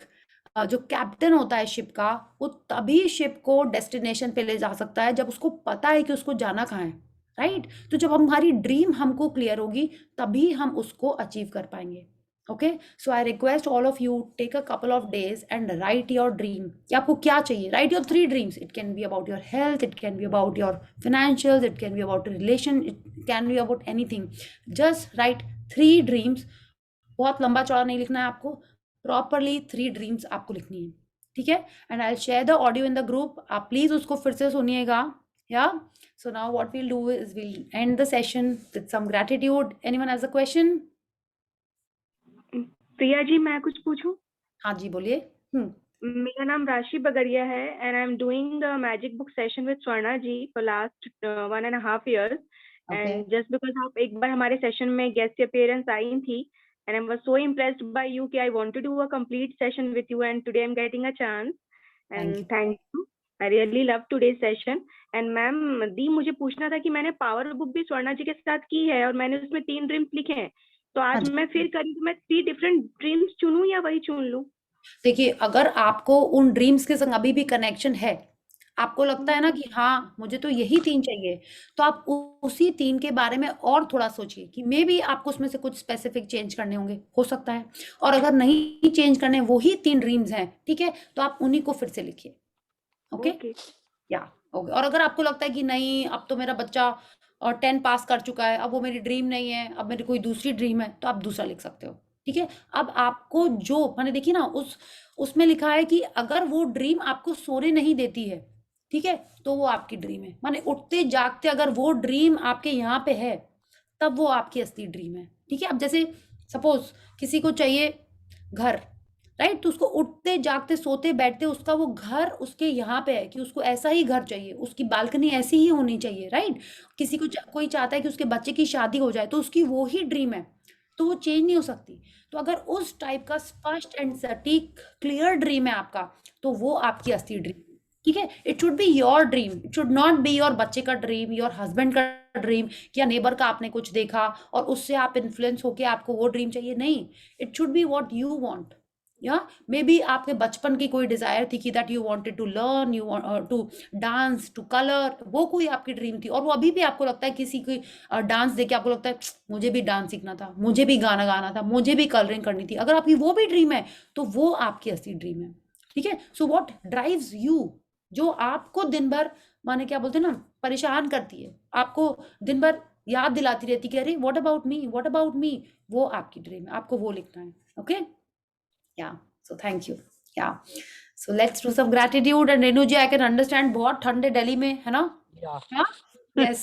जो कैप्टन होता है शिप का, वो तभी शिप को डेस्टिनेशन पे ले जा सकता है जब उसको पता है कि उसको जाना कहाँ है, राइट। तो जब हमारी ड्रीम हमको क्लियर होगी, तभी हम उसको अचीव कर पाएंगे। Okay, so I request all of you, take a couple of days and write your dream, कि आपको क्या चाहिए। Write your 3 dreams. It can be about your health, it can be about your financial, it can be about relation, it can be about anything. Just write 3 dreams. बहुत लंबा चौड़ा नहीं लिखना है आपको, प्रॉपरली 3 ड्रीम्स आपको लिखनी है, ठीक है। And I will share the audio in the group, आप प्लीज उसको फिर से सुनिएगा। या so now what we'll do is we'll end the session with some gratitude. Anyone has a question? Priya ji, मैं कुछ पूछूं? हाँ जी, बोलिए। मेरा नाम राशि बगरिया है and I'm doing the magic book session with Swarna ji for last 1.5 years. Okay. And just because आप एक बार हमारे सेशन में guest appearance आई थी and I was so impressed by you कि I want to do a complete session with you and today I'm getting a chance and thank you. I really love today's session. And ma'am दी, मुझे पूछना था कि मैंने power book भी स्वर्णा जी के साथ की है और मैंने उसमें 3 ड्रीम्स लिखे हैं, तो आज मैं फिर करी तो मैं 3 डिफरेंट ड्रीम्स चुनूं या वही चुन लूं? देखिए, अगर आपको उन ड्रीम्स के संग अभी भी कनेक्शन है, आपको लगता है ना कि हाँ मुझे तो यही 3 चाहिए, तो आप उसी 3 के बारे में और थोड़ा सोचिए कि मे बी आपको उसमें से कुछ स्पेसिफिक चेंज करने होंगे, हो सकता है। और अगर नहीं चेंज करने, वही 3 ड्रीम्स हैं, ठीक है, तो आप उन्हीं को फिर से लिखिए। ओके, या ओके। और अगर आपको लगता है कि नहीं, अब तो मेरा बच्चा 10 पास कर चुका है, अब वो मेरी ड्रीम नहीं है, अब मेरी कोई दूसरी ड्रीम है, तो आप दूसरा लिख सकते हो। ठीक है। अब आपको जो मैंने देखी ना उसमें लिखा है कि अगर वो ड्रीम आपको सोने नहीं देती है, ठीक है, तो वो आपकी ड्रीम है। माने उठते जागते अगर वो ड्रीम आपके यहाँ पे है, तब वो आपकी असली ड्रीम है। ठीक है। अब जैसे सपोज किसी को चाहिए घर, राइट, तो उसको उठते जागते सोते बैठते उसका वो घर उसके यहाँ पे है कि उसको ऐसा ही घर चाहिए, उसकी बालकनी ऐसी ही होनी चाहिए, राइट। किसी को कोई चाहता है कि उसके बच्चे की शादी हो जाए, तो उसकी वो ही ड्रीम है, तो वो चेंज नहीं हो सकती। तो अगर उस टाइप का स्पष्ट एंड सटीक क्लियर ड्रीम है आपका, तो वो आपकी असली ड्रीम है। ठीक है। It should be your dream, it should not be your बच्चे का ड्रीम, योर हस्बैंड का ड्रीम, या नेबर का आपने कुछ देखा और उससे आप इन्फ्लुएंस होके आपको वो ड्रीम चाहिए। नहीं, it should be what you want. या मे बी आपके बचपन की कोई डिजायर थी कि that you wanted to learn, you want to dance, to colour, वो कोई आपकी ड्रीम थी, और वो अभी भी आपको लगता है किसी की डांस देख के आपको लगता है मुझे भी डांस सीखना था, मुझे भी गाना गाना था, मुझे भी कलरिंग करनी थी। अगर आपकी वो भी ड्रीम है, तो वो आपकी असली ड्रीम है। ठीक है। सो व्हाट ड्राइव्स यू, जो आपको दिन भर माने क्या बोलते हैं ना, परेशान करती है, आपको दिन भर याद दिलाती रहती कि अरे what about me, what about me, वो आपकी ड्रीम है, आपको वो लिखना है। Okay. Yeah, so thank you. Yeah, so let's do some gratitude. And Renu ji, I can understand बहुत ठंड है दिल्ली में, है ना? Yeah. हाँ? Yes.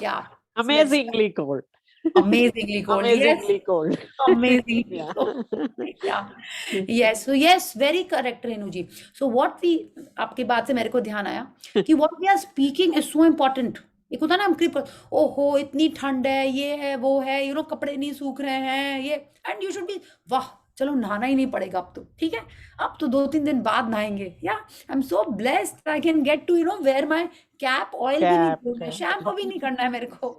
Yeah. So let's Amazingly cold. amazingly cold. Amazingly Yes. cold. Amazingly Yeah. cold. Yeah. Yes. So yes, very correct, Renu ji. So what we आपकी बात से मेरे को ध्यान आया कि what we are speaking is so important. एक होता है ना, हम क्लिप, ओहो इतनी ठंड है, ये है वो है, यू नो कपड़े नहीं सूख रहे हैं, ये, एंड यू शुड बी वाह चलो नहाना ही नहीं पड़ेगा अब तो, ठीक है, अब तो 2-3 दिन बाद नहाएंगे। Yeah I am so blessed I can get to wear my cap, oil भी नहीं धोना है, शैम्पू भी नहीं करना है मेरे को।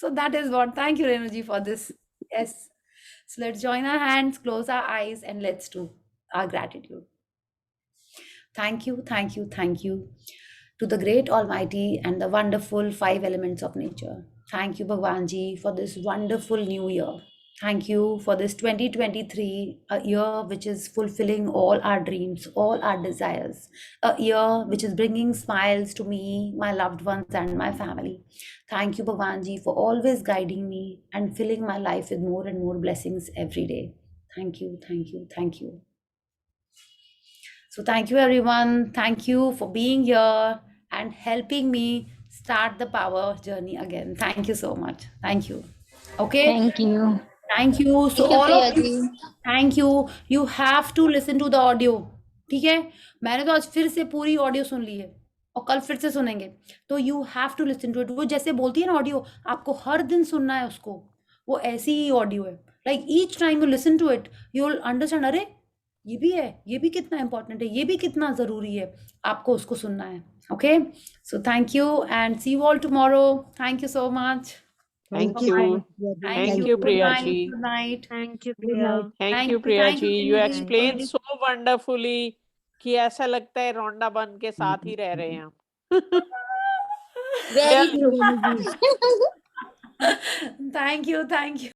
So that is what, thank you Renu ji for this. Yes, so let's join our hands, close our eyes and let's do our gratitude. Thank you, thank you, thank you to the great Almighty and the wonderful 5 elements of nature. Thank you, Bhagwan Ji, for this wonderful new year. Thank you for this 2023, a year which is fulfilling all our dreams, all our desires, a year which is bringing smiles to me, my loved ones, and my family. Thank you, Bhagwan Ji, for always guiding me and filling my life with more and more blessings every day. Thank you, thank you, thank you. So thank you everyone. Thank you for being here and helping me start the power journey again. Thank you so much. Thank you. Okay. Thank you. Thank you. So Thank you, all of Priya you, ji. thank you. You have to listen to the audio. ठीक है, मैंने तो आज फिर से पूरी audio सुन ली है और कल फिर से सुनेंगे, तो you have to listen to it. वो जैसे बोलती है ना ऑडियो, आपको हर दिन सुनना है उसको, वो ऐसी ही ऑडियो है। Like each time you listen to it you will understand, अरे ये भी है, ये भी कितना इंपॉर्टेंट है, ये भी कितना जरूरी है, आपको उसको सुनना है। Okay, so thank you and see you all tomorrow. Thank you so much. Thank Bye. you. Thank you, Good Priya night. ji. Good night. Thank you, Good Priya. night. Thank you, you, Priya thank you, ji. You Renu ji. explained so wonderfully कि ऐसा लगता है रोंडा बन के साथ ही रह रहे हैं हम। Very Really. true. Thank you, thank you.